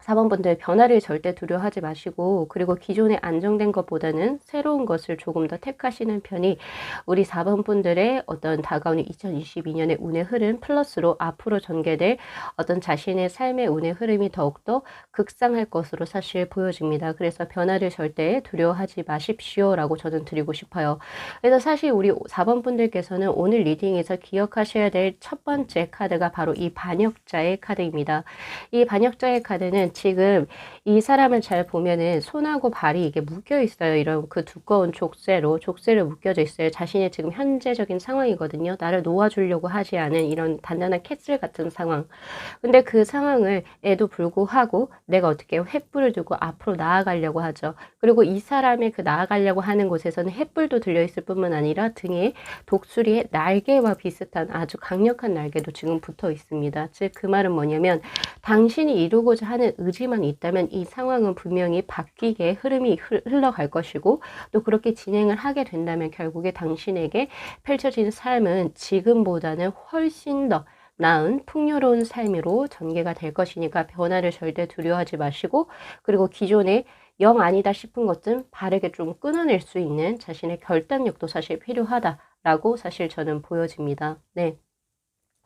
4번 분들 변화를 절대 두려워하지 마시고 그리고 기존에 안정된 것보다는 새로운 것을 조금 더 택하시는 편이 우리 4번 분들의 어떤 다가오는 2022년의 운의 흐름 플러스로 앞으로 전개될 어떤 자신의 삶의 운의 흐름이 더욱더 극상할 것으로 사실 보여집니다. 그래서 변화를 절대 두려워하지 마십시오라고 저는 드리고 싶어요. 그래서 사실 우리 4번 분들께서는 오늘 리딩에서 기억하셔야 될 첫 번째 카드가 바로 이 반역자의 카드입니다. 이 반역자의 카드는 지금 이 사람을 잘 보면은 손하고 발이 이게 묶여 있어요. 이런 그 두꺼운 족쇄로 묶여져 있어요. 자신의 지금 현재적인 상황이거든요. 나를 놓아주려고 하지 않은 이런 단단한 캐슬 같은 상황. 근데 그 상황을 에도 불구하고 내가 어떻게 횃불을 두고 앞으로 나아가려고 하죠. 그리고 이 사람의 그 나아가려고 하는 곳에서는 횃불도 들려있을 뿐만 아니라 등에 독수리의 날개와 비슷한 아주 강력한 날개도 지금 붙어 있습니다. 즉 그 말은 뭐냐면 당신이 이루고자 하는 의지만 있다면 이 상황은 분명히 바뀌게 흐름이 흘러갈 것이고 또 그렇게 진행을 하게 된다면 결국에 당신에게 펼쳐지는 삶은 지금보다는 훨씬 더 나은 풍요로운 삶으로 전개가 될 것이니까 변화를 절대 두려워하지 마시고 그리고 기존에 영 아니다 싶은 것은 바르게 좀 끊어낼 수 있는 자신의 결단력도 사실 필요하다라고 사실 저는 보여집니다. 네.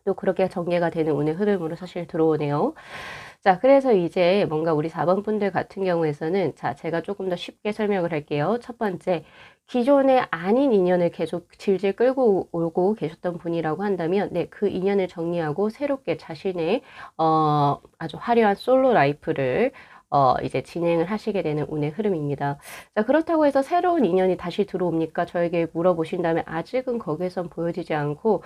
또 그렇게 전개가 되는 운의 흐름으로 사실 들어오네요. 자, 그래서 이제 뭔가 우리 4번 분들 같은 경우에서는 자, 제가 조금 더 쉽게 설명을 할게요. 첫 번째, 기존의 아닌 인연을 계속 질질 끌고 오고 계셨던 분이라고 한다면 네, 그 인연을 정리하고 새롭게 자신의 아주 화려한 솔로 라이프를 이제 진행을 하시게 되는 운의 흐름입니다. 자, 그렇다고 해서 새로운 인연이 다시 들어옵니까? 저에게 물어보신다면 아직은 거기에선 보여지지 않고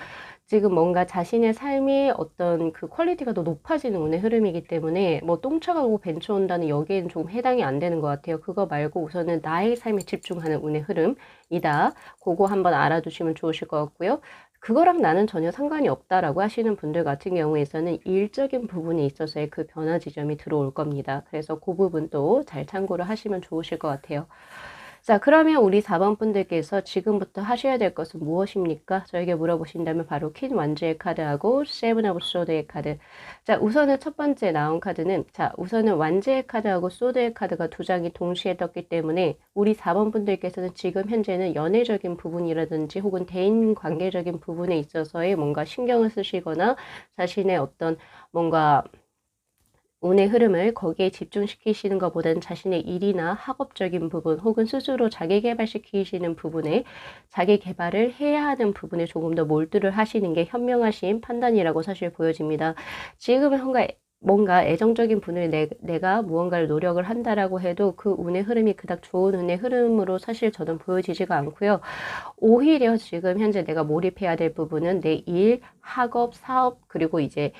지금 뭔가 자신의 삶의 어떤 그 퀄리티가 더 높아지는 운의 흐름이기 때문에 뭐 똥차가고 벤처 온다는 여기에는 좀 해당이 안 되는 것 같아요. 그거 말고 우선은 나의 삶에 집중하는 운의 흐름이다. 그거 한번 알아두시면 좋으실 것 같고요. 그거랑 나는 전혀 상관이 없다라고 하시는 분들 같은 경우에서는 일적인 부분에 있어서의 그 변화 지점이 들어올 겁니다. 그래서 그 부분도 잘 참고를 하시면 좋으실 것 같아요. 자, 그러면 우리 4번 분들께서 지금부터 하셔야 될 것은 무엇입니까? 저에게 물어보신다면 바로 퀸 완주의 카드하고 세븐 오브 소드의 카드. 자, 우선은 첫 번째 나온 카드는 자, 우선은 완주의 카드하고 소드의 카드가 두 장이 동시에 떴기 때문에 우리 4번 분들께서는 지금 현재는 연애적인 부분이라든지 혹은 대인 관계적인 부분에 있어서의 뭔가 신경을 쓰시거나 자신의 어떤 뭔가 운의 흐름을 거기에 집중시키시는 것보다는 자신의 일이나 학업적인 부분 혹은 스스로 자기 개발시키시는 부분에 자기 개발을 해야 하는 부분에 조금 더 몰두를 하시는 게 현명하신 판단이라고 사실 보여집니다. 지금은 뭔가 애정적인 분을 내가 무언가를 노력을 한다라고 해도 그 운의 흐름이 그닥 좋은 운의 흐름으로 사실 저는 보여지지가 않고요. 오히려 지금 현재 내가 몰입해야 될 부분은 내 일, 학업, 사업, 그리고 이제,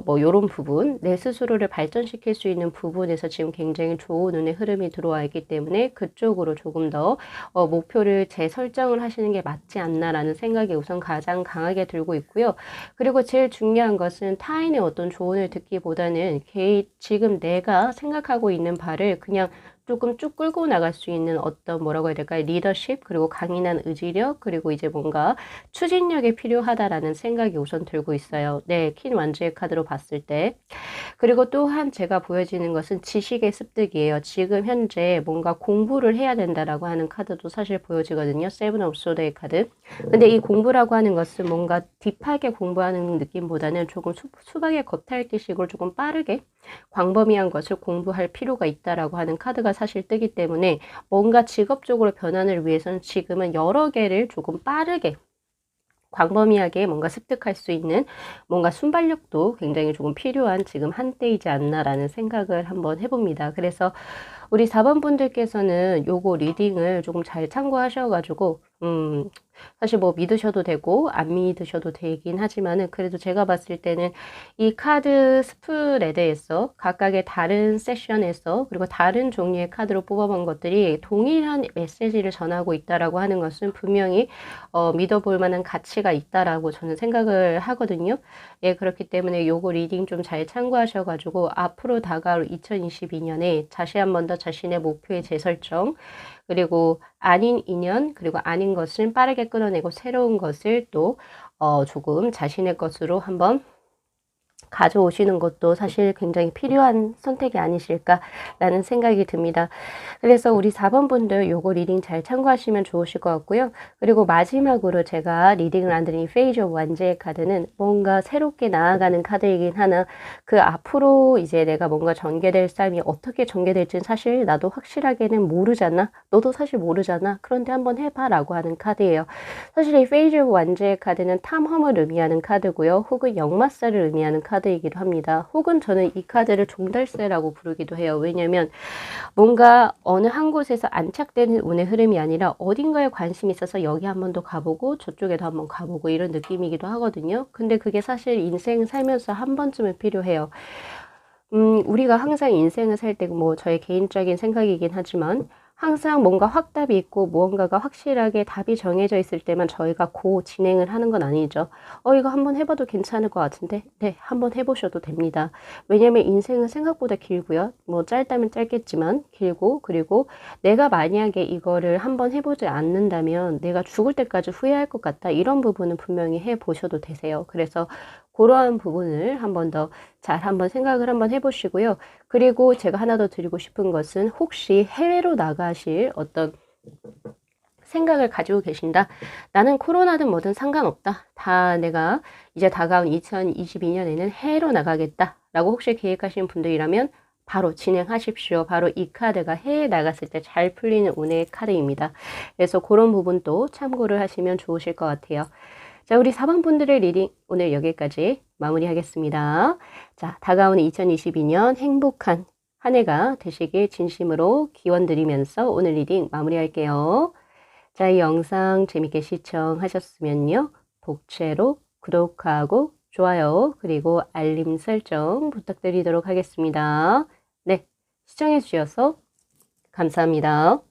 뭐, 요런 부분, 내 스스로를 발전시킬 수 있는 부분에서 지금 굉장히 좋은 운의 흐름이 들어와 있기 때문에 그쪽으로 조금 더, 목표를 재설정을 하시는 게 맞지 않나라는 생각이 우선 가장 강하게 들고 있고요. 그리고 제일 중요한 것은 타인의 어떤 조언을 듣기보다는 지금 내가 생각하고 있는 바를 그냥 조금 쭉 끌고 나갈 수 있는 어떤 뭐라고 해야 될까요? 리더십, 그리고 강인한 의지력, 그리고 이제 뭔가 추진력이 필요하다라는 생각이 우선 들고 있어요. 네, 퀸 완주의 카드로 봤을 때. 그리고 또한 제가 보여지는 것은 지식의 습득이에요. 지금 현재 뭔가 공부를 해야 된다라고 하는 카드도 사실 보여지거든요. 세븐 오브 소드의 카드. 근데 이 공부라고 하는 것은 뭔가 딥하게 공부하는 느낌보다는 조금 수박의 겉핥기식으로 조금 빠르게 광범위한 것을 공부할 필요가 있다라고 하는 카드가 사실 뜨기 때문에 뭔가 직업적으로 변환을 위해서는 지금은 여러 개를 조금 빠르게 광범위하게 뭔가 습득할 수 있는 뭔가 순발력도 굉장히 조금 필요한 지금 한때이지 않나라는 생각을 한번 해봅니다. 그래서 우리 4번 분들께서는 요거 리딩을 조금 잘 참고하셔가지고, 사실 뭐 믿으셔도 되고, 안 믿으셔도 되긴 하지만은, 그래도 제가 봤을 때는 이 카드 스프레드에서 각각의 다른 세션에서, 그리고 다른 종류의 카드로 뽑아본 것들이 동일한 메시지를 전하고 있다라고 하는 것은 분명히, 믿어볼 만한 가치가 있다라고 저는 생각을 하거든요. 예, 그렇기 때문에 요거 리딩 좀 잘 참고하셔가지고, 앞으로 다가올 2022년에 다시 한 번 더 자신의 목표의 재설정, 그리고 아닌 인연, 그리고 아닌 것을 빠르게 끊어내고 새로운 것을 또, 조금 자신의 것으로 한번 가져오시는 것도 사실 굉장히 필요한 선택이 아니실까라는 생각이 듭니다. 그래서 우리 4번 분들 요거 리딩 잘 참고하시면 좋으실 것 같고요. 그리고 마지막으로 제가 리딩을 안 드린 페이지 오브 완제의 카드는 뭔가 새롭게 나아가는 카드이긴 하나 그 앞으로 이제 내가 뭔가 전개될 삶이 어떻게 전개될지는 사실 나도 확실하게는 모르잖아. 너도 사실 모르잖아. 그런데 한번 해봐라고 하는 카드예요. 사실 이 페이지 오브 완제의 카드는 탐험을 의미하는 카드고요. 혹은 역마살을 의미하는 카드이기도 합니다. 혹은 저는 이 카드를 종달새라고 부르기도 해요. 왜냐면 뭔가 어느 한 곳에서 안착되는 운의 흐름이 아니라 어딘가에 관심이 있어서 여기 한 번 더 가보고 저쪽에도 한 번 가보고 이런 느낌이기도 하거든요. 근데 그게 사실 인생 살면서 한 번쯤은 필요해요. 우리가 항상 인생을 살 때 뭐 저의 개인적인 생각이긴 하지만 항상 뭔가 확답이 있고 무언가가 확실하게 답이 정해져 있을 때만 저희가 진행을 하는 건 아니죠. 이거 한번 해봐도 괜찮을 것 같은데? 네, 한번 해보셔도 됩니다. 왜냐면 인생은 생각보다 길고요. 뭐 짧다면 짧겠지만 길고, 그리고 내가 만약에 이거를 한번 해보지 않는다면 내가 죽을 때까지 후회할 것 같다. 이런 부분은 분명히 해보셔도 되세요. 그래서 그러한 부분을 한번 더 잘 한번 생각을 한번 해보시고요. 그리고 제가 하나 더 드리고 싶은 것은 혹시 해외로 나가실 어떤 생각을 가지고 계신다. 나는 코로나든 뭐든 상관없다. 다 내가 이제 다가온 2022년에는 해외로 나가겠다. 라고 혹시 계획하시는 분들이라면 바로 진행하십시오. 바로 이 카드가 해외에 나갔을 때 잘 풀리는 운의 카드입니다. 그래서 그런 부분도 참고를 하시면 좋으실 것 같아요. 자, 우리 4번 분들의 리딩 오늘 여기까지 마무리하겠습니다. 자, 다가오는 2022년 행복한 한 해가 되시길 진심으로 기원드리면서 오늘 리딩 마무리할게요. 자, 이 영상 재밌게 시청하셨으면요. 복채로 구독하고 좋아요 그리고 알림 설정 부탁드리도록 하겠습니다. 네, 시청해 주셔서 감사합니다.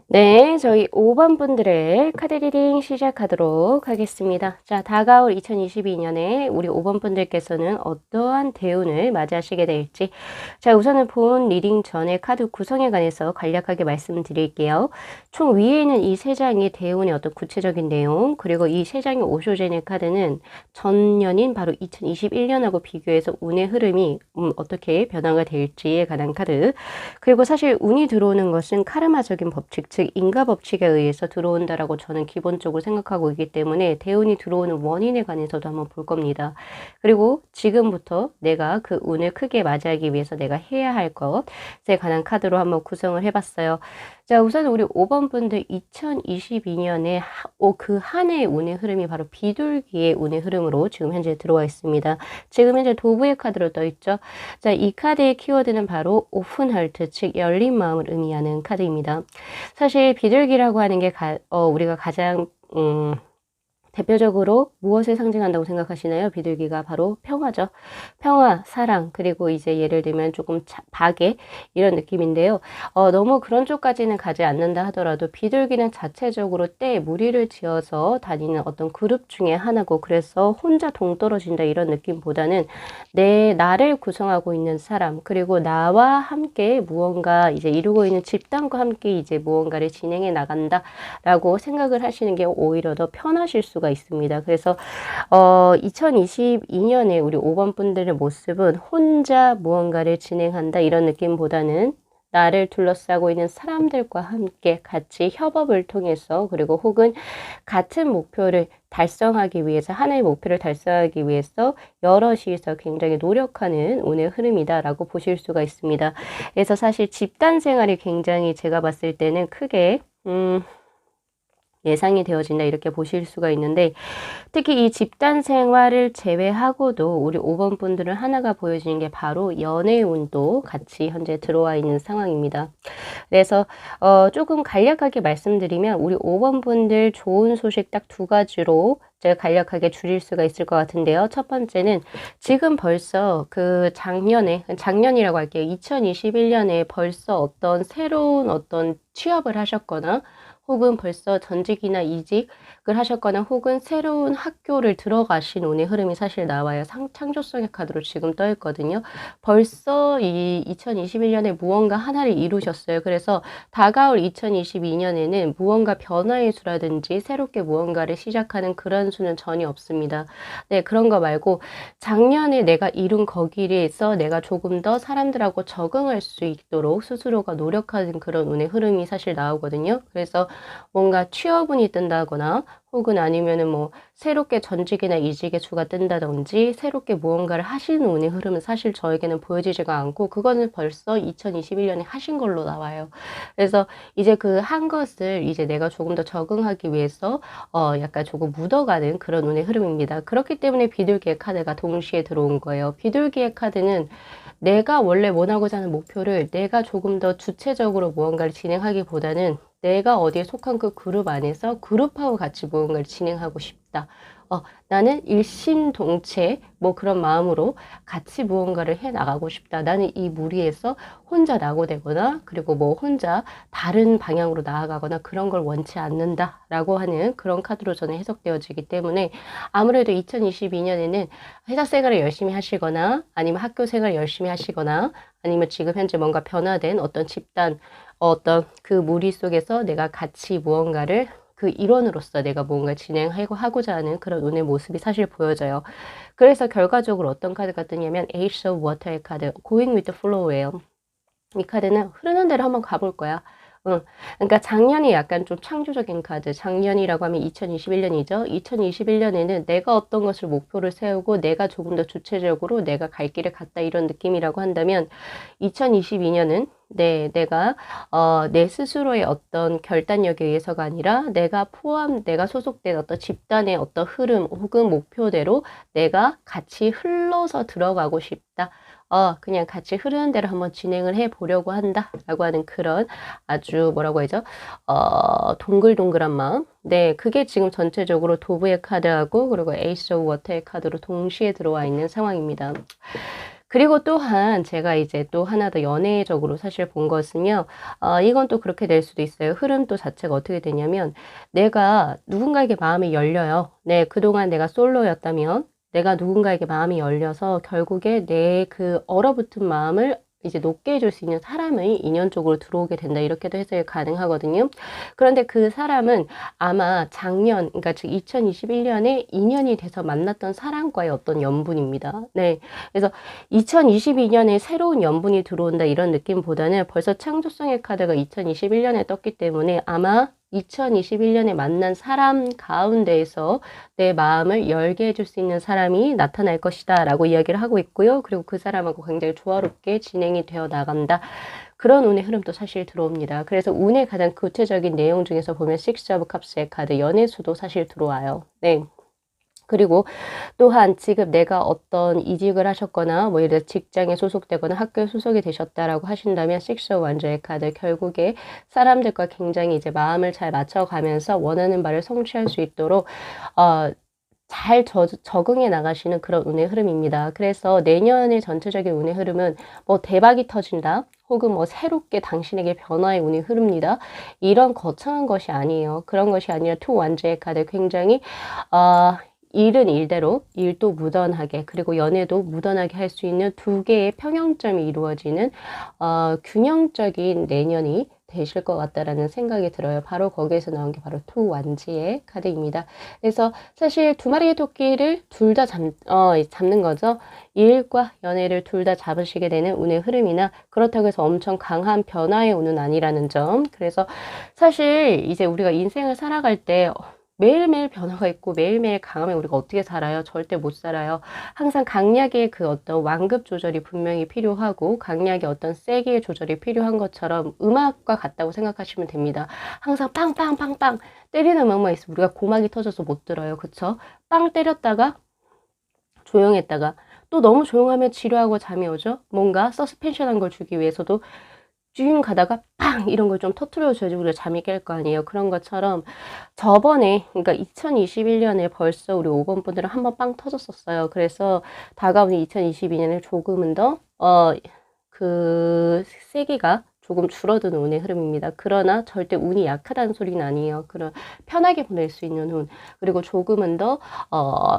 네. 저희 5번 분들의 카드 리딩 시작하도록 하겠습니다. 자, 다가올 2022년에 우리 5번 분들께서는 어떠한 대운을 맞이하시게 될지. 자, 우선은 본 리딩 전에 카드 구성에 관해서 간략하게 말씀드릴게요. 총 위에 있는 이 세 장의 대운의 어떤 구체적인 내용, 그리고 이 세 장의 오쇼제네 카드는 전년인 바로 2021년하고 비교해서 운의 흐름이 어떻게 변화가 될지에 관한 카드. 그리고 사실 운이 들어오는 것은 카르마적인 법칙, 즉 인과 법칙에 의해서 들어온다라고 저는 기본적으로 생각하고 있기 때문에 대운이 들어오는 원인에 관해서도 한번 볼 겁니다. 그리고 지금부터 내가 그 운을 크게 맞이하기 위해서 내가 해야 할 것에 관한 카드로 한번 구성을 해봤어요. 자, 우선 우리 5번 분들 2022년에 그 한 해의 운의 흐름이 바로 비둘기의 운의 흐름으로 지금 현재 들어와 있습니다. 지금 현재 도부의 카드로 떠 있죠. 자, 이 카드의 키워드는 바로 오픈하트, 즉 열린 마음을 의미하는 카드입니다. 사실 비둘기라고 하는 게 우리가 가장 대표적으로 무엇을 상징한다고 생각하시나요? 비둘기가 바로 평화죠. 평화, 사랑, 그리고 이제 예를 들면 조금 박애 이런 느낌인데요. 너무 그런 쪽까지는 가지 않는다 하더라도 비둘기는 자체적으로 때에 무리를 지어서 다니는 어떤 그룹 중에 하나고, 그래서 혼자 동떨어진다 이런 느낌보다는 나를 구성하고 있는 사람, 그리고 나와 함께 무언가 이제 이루고 있는 집단과 함께 이제 무언가를 진행해 나간다라고 생각을 하시는 게 오히려 더 편하실 수가 있습니다. 그래서 2022년에 우리 5번 분들의 모습은 혼자 무언가를 진행한다 이런 느낌보다는 나를 둘러싸고 있는 사람들과 함께 같이 협업을 통해서, 그리고 혹은 같은 목표를 달성하기 위해서, 하나의 목표를 달성하기 위해서 여럿이서 굉장히 노력하는 운의 흐름이다라고 보실 수가 있습니다. 그래서 사실 집단 생활이 굉장히 제가 봤을 때는 크게 예상이 되어진다 이렇게 보실 수가 있는데, 특히 이 집단 생활을 제외하고도 우리 5번 분들은 하나가 보여지는 게 바로 연애운도 같이 현재 들어와 있는 상황입니다. 그래서 조금 간략하게 말씀드리면 우리 5번 분들 좋은 소식 딱 두 가지로 제가 간략하게 줄일 수가 있을 것 같은데요. 첫 번째는 지금 벌써 그 작년이라고 할게요. 2021년에 벌써 어떤 새로운 어떤 취업을 하셨거나, 혹은 벌써 전직이나 이직을 하셨거나, 혹은 새로운 학교를 들어가신 운의 흐름이 사실 나와요. 창조성의 카드로 지금 떠 있거든요. 벌써 이 2021년에 무언가 하나를 이루셨어요. 그래서 다가올 2022년에는 무언가 변화의 수라든지 새롭게 무언가를 시작하는 그런 수는 전혀 없습니다. 네, 그런 거 말고 작년에 내가 이룬 거기에서 내가 조금 더 사람들하고 적응할 수 있도록 스스로가 노력하는 그런 운의 흐름이 사실 나오거든요. 그래서 뭔가 취업운이 뜬다거나, 혹은 아니면은 뭐 새롭게 전직이나 이직의 수가 뜬다든지 새롭게 무언가를 하시는 운의 흐름은 사실 저에게는 보여지지가 않고, 그거는 벌써 2021년에 하신 걸로 나와요. 그래서 이제 그 한 것을 이제 내가 조금 더 적응하기 위해서 약간 조금 묻어가는 그런 운의 흐름입니다. 그렇기 때문에 비둘기의 카드가 동시에 들어온 거예요. 비둘기의 카드는 내가 원래 원하고자 하는 목표를 내가 조금 더 주체적으로 무언가를 진행하기보다는 내가 어디에 속한 그 그룹 안에서 그룹하고 같이 무언가를 진행하고 싶다. 나는 일심동체 뭐 그런 마음으로 같이 무언가를 해 나가고 싶다. 나는 이 무리에서 혼자 낙오되거나, 그리고 뭐 혼자 다른 방향으로 나아가거나 그런 걸 원치 않는다 라고 하는 그런 카드로 저는 해석되어지기 때문에, 아무래도 2022년에는 회사 생활을 열심히 하시거나, 아니면 학교 생활을 열심히 하시거나, 아니면 지금 현재 뭔가 변화된 어떤 집단, 어떤 그 무리 속에서 내가 같이 무언가를 그 일원으로서 내가 뭔가 진행하고자 하는 그런 운의 모습이 사실 보여져요. 그래서 결과적으로 어떤 카드가 뜨냐면 Ace of Water의 카드, Going with the Flow예요. 이 카드는 흐르는 대로 한번 가볼 거야. 그러니까 작년이 약간 좀 창조적인 카드. 작년이라고 하면 2021년이죠. 2021년에는 내가 어떤 것을 목표를 세우고 내가 조금 더 주체적으로 내가 갈 길을 갔다 이런 느낌이라고 한다면, 2022년은 내가 내 스스로의 어떤 결단력에 의해서가 아니라 내가 소속된 어떤 집단의 어떤 흐름 혹은 목표대로 내가 같이 흘러서 들어가고 싶다. 그냥 같이 흐르는 대로 한번 진행을 해 보려고 한다 라고 하는 그런 아주 뭐라고 하죠? 동글동글한 마음. 네, 그게 지금 전체적으로 도브의 카드하고, 그리고 에이스 오브 워터의 카드로 동시에 들어와 있는 상황입니다. 그리고 또한 제가 이제 또 하나 더 연애적으로 사실 본 것은요. 이건 또 그렇게 될 수도 있어요. 흐름 또 자체가 어떻게 되냐면 내가 누군가에게 마음이 열려요. 네, 그동안 내가 솔로였다면 내가 누군가에게 마음이 열려서 결국에 내 그 얼어붙은 마음을 이제 녹게 해줄 수 있는 사람의 인연 쪽으로 들어오게 된다. 이렇게도 해석이 가능하거든요. 그런데 그 사람은 아마 작년, 그러니까 즉 2021년에 인연이 돼서 만났던 사람과의 어떤 연분입니다. 네. 그래서 2022년에 새로운 연분이 들어온다 이런 느낌보다는 벌써 창조성의 카드가 2021년에 떴기 때문에 아마 2021년에 만난 사람 가운데에서 내 마음을 열게 해줄 수 있는 사람이 나타날 것이다 라고 이야기를 하고 있고요. 그리고 그 사람하고 굉장히 조화롭게 진행이 되어 나간다. 그런 운의 흐름도 사실 들어옵니다. 그래서 운의 가장 구체적인 내용 중에서 보면 Six of Cups의 카드 연애수도 사실 들어와요. 네. 그리고 또한 지금 내가 어떤 이직을 하셨거나 뭐 예를 들어 직장에 소속되거나 학교에 소속이 되셨다라고 하신다면 식스 완저의 카드 결국에 사람들과 굉장히 이제 마음을 잘 맞춰가면서 원하는 바를 성취할 수 있도록 잘 적응해 나가시는 그런 운의 흐름입니다. 그래서 내년의 전체적인 운의 흐름은 뭐 대박이 터진다. 혹은 뭐 새롭게 당신에게 변화의 운이 흐릅니다. 이런 거창한 것이 아니에요. 그런 것이 아니라 투 완저의 카드 굉장히 일은 일대로 일도 무던하게 그리고 연애도 무던하게 할 수 있는 두 개의 평형점이 이루어지는 균형적인 내년이 되실 것 같다라는 생각이 들어요. 바로 거기에서 나온 게 바로 투 완지의 카드입니다. 그래서 사실 두 마리의 토끼를 둘 다 잡는 거죠. 일과 연애를 둘 다 잡으시게 되는 운의 흐름이나 그렇다고 해서 엄청 강한 변화의 운은 아니라는 점. 그래서 사실 이제 우리가 인생을 살아갈 때 매일매일 변화가 있고 매일매일 강하면 우리가 어떻게 살아요? 절대 못 살아요. 항상 강약의 그 어떤 완급 조절이 분명히 필요하고 강약의 어떤 세기의 조절이 필요한 것처럼 음악과 같다고 생각하시면 됩니다. 항상 빵빵빵빵 때리는 음악만 있으면 우리가 고막이 터져서 못 들어요. 그쵸? 빵 때렸다가 조용했다가 또 너무 조용하면 지루하고 잠이 오죠? 뭔가 서스펜션한 걸 주기 위해서도 쭉 가다가 팡 이런 걸 좀 터트려줘야지 우리가 잠이 깰 거 아니에요. 그런 것처럼 저번에 그러니까 2021년에 벌써 우리 5번 분들은 한번 빵 터졌었어요. 그래서 다가오는 2022년에 조금은 더 그 세기가 조금 줄어드는 운의 흐름입니다. 그러나 절대 운이 약하다는 소리는 아니에요. 그런 편하게 보낼 수 있는 운. 그리고 조금은 더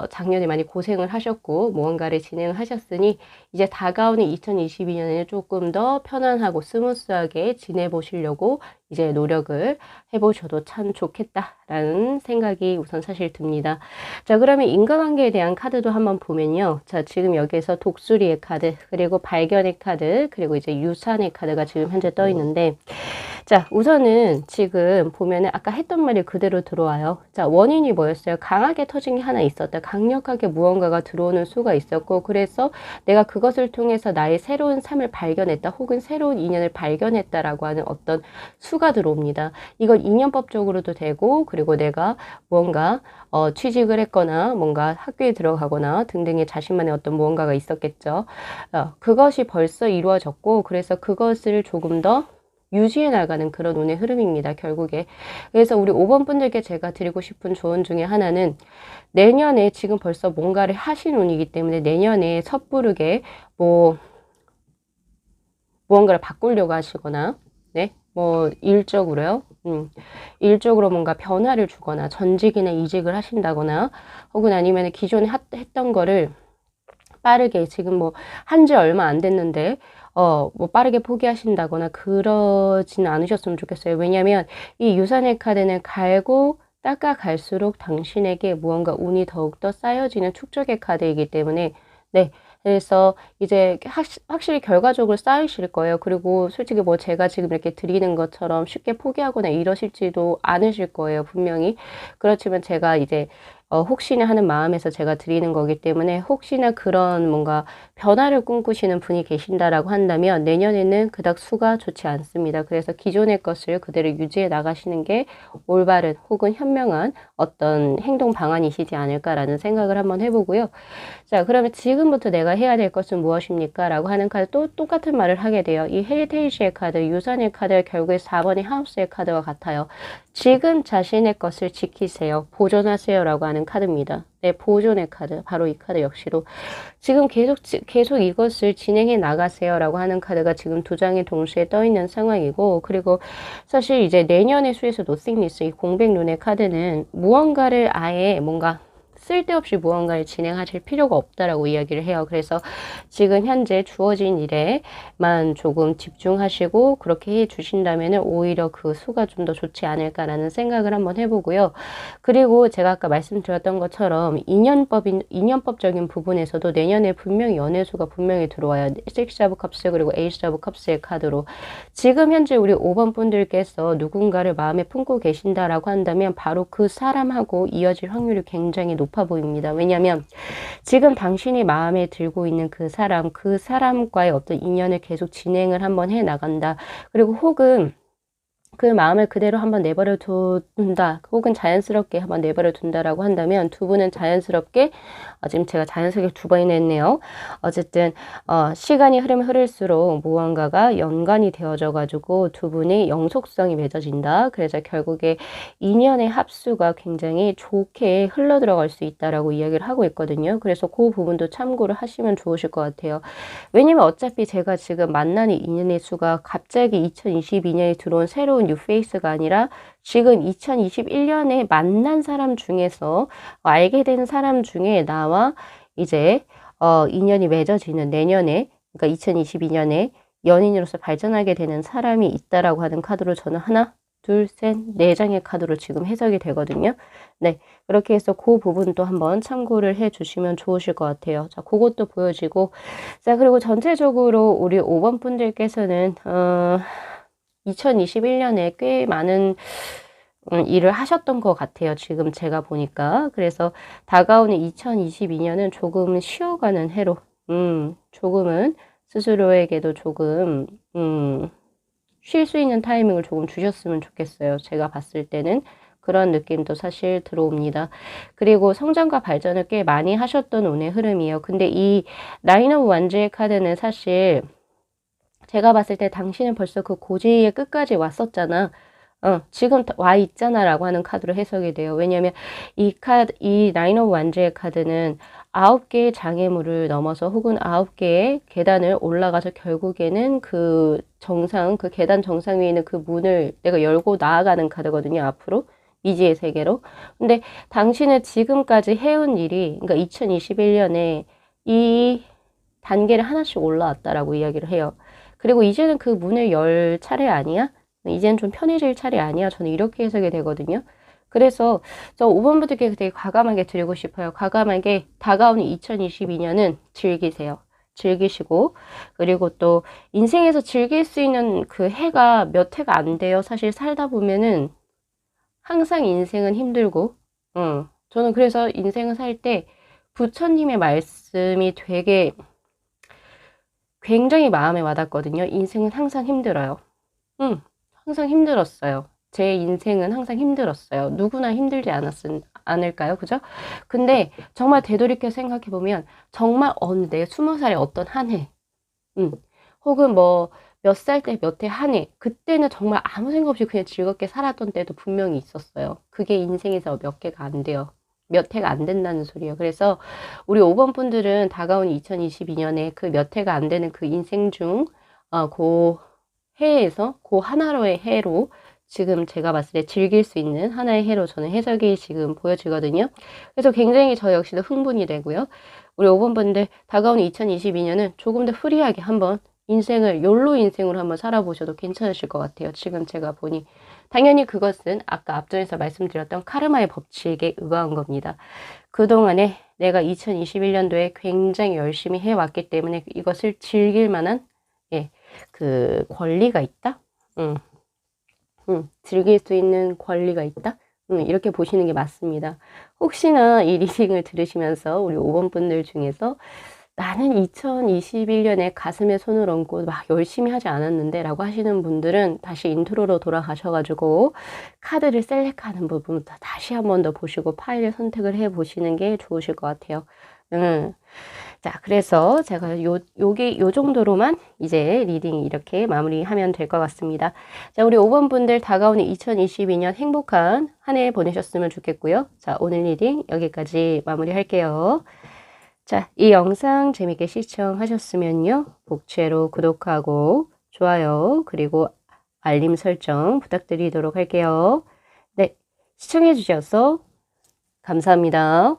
작년에 많이 고생을 하셨고 무언가를 진행을 하셨으니 이제 다가오는 2022년에는 조금 더 편안하고 스무스하게 지내보시려고 이제 노력을 해보셔도 참 좋겠다라는 생각이 우선 사실 듭니다. 자, 그러면 인간관계에 대한 카드도 한번 보면요. 자, 지금 여기에서 독수리의 카드, 그리고 발견의 카드, 그리고 이제 유산의 카드가 지금 현재 떠 있는데, 자, 우선은 지금 보면은 아까 했던 말이 그대로 들어와요. 자, 원인이 뭐였어요? 강하게 터진 게 하나 있었다. 강력하게 무언가가 들어오는 수가 있었고, 그래서 내가 그것을 통해서 나의 새로운 삶을 발견했다. 혹은 새로운 인연을 발견했다라고 하는 어떤 수가 들어옵니다. 이건 인연법적으로도 되고, 그리고 내가 무언가 취직을 했거나, 뭔가 학교에 들어가거나 등등의 자신만의 어떤 무언가가 있었겠죠. 그것이 벌써 이루어졌고, 그래서 그것을 조금 더 유지해 나가는 그런 운의 흐름입니다, 결국에. 그래서 우리 5번 분들께 제가 드리고 싶은 조언 중에 하나는 내년에 지금 벌써 뭔가를 하신 운이기 때문에 내년에 섣부르게 무언가를 바꾸려고 하시거나, 네, 일적으로요. 일적으로 뭔가 변화를 주거나 전직이나 이직을 하신다거나 혹은 아니면 기존에 했던 거를 빠르게 지금 한 지 얼마 안 됐는데 빠르게 포기하신다거나 그러지는 않으셨으면 좋겠어요. 왜냐면 이 유산의 카드는 갈고 닦아 갈수록 당신에게 무언가 운이 더욱더 쌓여지는 축적의 카드이기 때문에 네. 그래서 이제 확실히 결과적으로 쌓이실 거예요. 그리고 솔직히 제가 지금 이렇게 드리는 것처럼 쉽게 포기하거나 이러실지도 않으실 거예요. 분명히. 그렇지만 제가 이제 혹시나 하는 마음에서 제가 드리는 거기 때문에 혹시나 그런 뭔가 변화를 꿈꾸시는 분이 계신다라고 한다면 내년에는 그닥 수가 좋지 않습니다. 그래서 기존의 것을 그대로 유지해 나가시는 게 올바른 혹은 현명한 어떤 행동 방안이시지 않을까라는 생각을 한번 해보고요. 자, 그러면 지금부터 내가 해야 될 것은 무엇입니까? 라고 하는 카드 또 똑같은 말을 하게 돼요. 이 헤리테이지의 카드, 유산의 카드 결국에 4번의 하우스의 카드와 같아요. 지금 자신의 것을 지키세요. 보존하세요. 라고 하는 카드입니다. 네, 보존의 카드. 바로 이 카드 역시도 지금 계속 이것을 진행해 나가세요. 라고 하는 카드가 지금 두 장이 동시에 떠 있는 상황이고, 그리고 사실 이제 내년의 수에서 노싱리스, 이 공백룬의 카드는 무언가를 아예 뭔가 쓸데없이 무언가를 진행하실 필요가 없다라고 이야기를 해요. 그래서 지금 현재 주어진 일에만 조금 집중하시고 그렇게 해 주신다면 오히려 그 수가 좀 더 좋지 않을까라는 생각을 한번 해보고요. 그리고 제가 아까 말씀드렸던 것처럼 인연법적인 부분에서도 내년에 분명히 연애수가 분명히 들어와요. 6 오브 컵스 그리고 8 오브 컵스의 카드로 지금 현재 우리 5번 분들께서 누군가를 마음에 품고 계신다라고 한다면 바로 그 사람하고 이어질 확률이 굉장히 높아 보입니다. 왜냐하면 지금 당신이 마음에 들고 있는 그 사람과의 어떤 인연을 계속 진행을 한번 해 나간다. 그리고 혹은 그 마음을 그대로 한번 내버려 둔다. 혹은 자연스럽게 한번 내버려 둔다라고 한다면 두 분은 자연스럽게 지금 제가 자연스럽게 두 번이나 했네요. 어쨌든 시간이 흐를수록 무언가가 연관이 되어져 가지고 두 분의 영속성이 맺어진다. 그래서 결국에 인연의 합수가 굉장히 좋게 흘러 들어갈 수 있다라고 이야기를 하고 있거든요. 그래서 그 부분도 참고를 하시면 좋으실 것 같아요. 왜냐면 어차피 제가 지금 만나는 인연의 수가 갑자기 2022년에 들어온 새로운 뉴페이스가 아니라 지금 2021년에 만난 사람 중에서 알게 된 사람 중에 나와 이제 인연이 맺어지는 내년에, 그러니까 2022년에 연인으로서 발전하게 되는 사람이 있다라고 하는 카드로 저는 하나, 둘, 셋, 네 장의 카드로 지금 해석이 되거든요. 네. 그렇게 해서 그 부분도 한번 참고를 해 주시면 좋으실 것 같아요. 자, 그것도 보여지고. 자, 그리고 전체적으로 우리 5번 분들께서는, 2021년에 꽤 많은 일을 하셨던 것 같아요. 지금 제가 보니까. 그래서 다가오는 2022년은 조금 쉬어가는 해로, 조금은 스스로에게도 조금, 쉴 수 있는 타이밍을 조금 주셨으면 좋겠어요. 제가 봤을 때는 그런 느낌도 사실 들어옵니다. 그리고 성장과 발전을 꽤 많이 하셨던 운의 흐름이에요. 근데 이 나인 오브 완즈의 카드는 사실 제가 봤을 때 당신은 벌써 그 고지의 끝까지 왔었잖아. 지금 와 있잖아 라고 하는 카드로 해석이 돼요. 왜냐면 이 나인 오브 완즈의 카드는 9개의 장애물을 넘어서 혹은 9개의 계단을 올라가서 결국에는 그 계단 정상 위에 있는 그 문을 내가 열고 나아가는 카드거든요. 앞으로. 미지의 세계로. 근데 당신은 지금까지 해온 일이, 그러니까 2021년에 이 단계를 하나씩 올라왔다라고 이야기를 해요. 그리고 이제는 그 문을 열 차례 아니야? 이제는 좀 편해질 차례 아니야? 저는 이렇게 해석이 되거든요. 그래서 저 5번 분들께 되게 과감하게 드리고 싶어요. 과감하게 다가오는 2022년은 즐기세요. 즐기시고, 그리고 또 인생에서 즐길 수 있는 그 해가 몇 해가 안 돼요. 사실 살다 보면은 항상 인생은 힘들고, 저는 그래서 인생을 살 때 부처님의 말씀이 되게 굉장히 마음에 와닿거든요. 인생은 항상 힘들어요. 항상 힘들었어요. 제 인생은 항상 힘들었어요. 누구나 힘들지 않을까요? 그죠? 근데 정말 되돌이켜 생각해보면 정말 내 20살의 어떤 한 해, 혹은 뭐 몇 살 때 몇 해 한 해, 그때는 정말 아무 생각 없이 그냥 즐겁게 살았던 때도 분명히 있었어요. 그게 인생에서 몇 개가 안 돼요. 몇 해가 안 된다는 소리예요. 그래서 우리 5번 분들은 다가온 2022년에 그 몇 해가 안 되는 그 인생 중, 그 해에서 그 하나로의 해로 지금 제가 봤을 때 즐길 수 있는 하나의 해로 저는 해석이 지금 보여지거든요. 그래서 굉장히 저 역시도 흥분이 되고요. 우리 5번 분들 다가오는 2022년은 조금 더 프리하게 한번 욜로 인생으로 한번 살아보셔도 괜찮으실 것 같아요. 지금 제가 보니. 당연히 그것은 아까 앞전에서 말씀드렸던 카르마의 법칙에 의거한 겁니다. 그동안에 내가 2021년도에 굉장히 열심히 해왔기 때문에 이것을 즐길 만한, 그 권리가 있다? 즐길 수 있는 권리가 있다? 이렇게 보시는 게 맞습니다. 혹시나 이 리딩을 들으시면서 우리 5번 분들 중에서 나는 2021년에 가슴에 손을 얹고 막 열심히 하지 않았는데 라고 하시는 분들은 다시 인트로로 돌아가셔가지고 카드를 셀렉하는 부분부터 다시 한 번 더 보시고 파일을 선택을 해 보시는 게 좋으실 것 같아요. 자, 그래서 제가 요 정도로만 이제 리딩 이렇게 마무리하면 될 것 같습니다. 자, 우리 5번 분들 다가오는 2022년 행복한 한 해 보내셨으면 좋겠고요. 자, 오늘 리딩 여기까지 마무리할게요. 자, 이 영상 재밌게 시청하셨으면요. 복채로 구독하고 좋아요, 그리고 알림 설정 부탁드리도록 할게요. 네, 시청해 주셔서 감사합니다.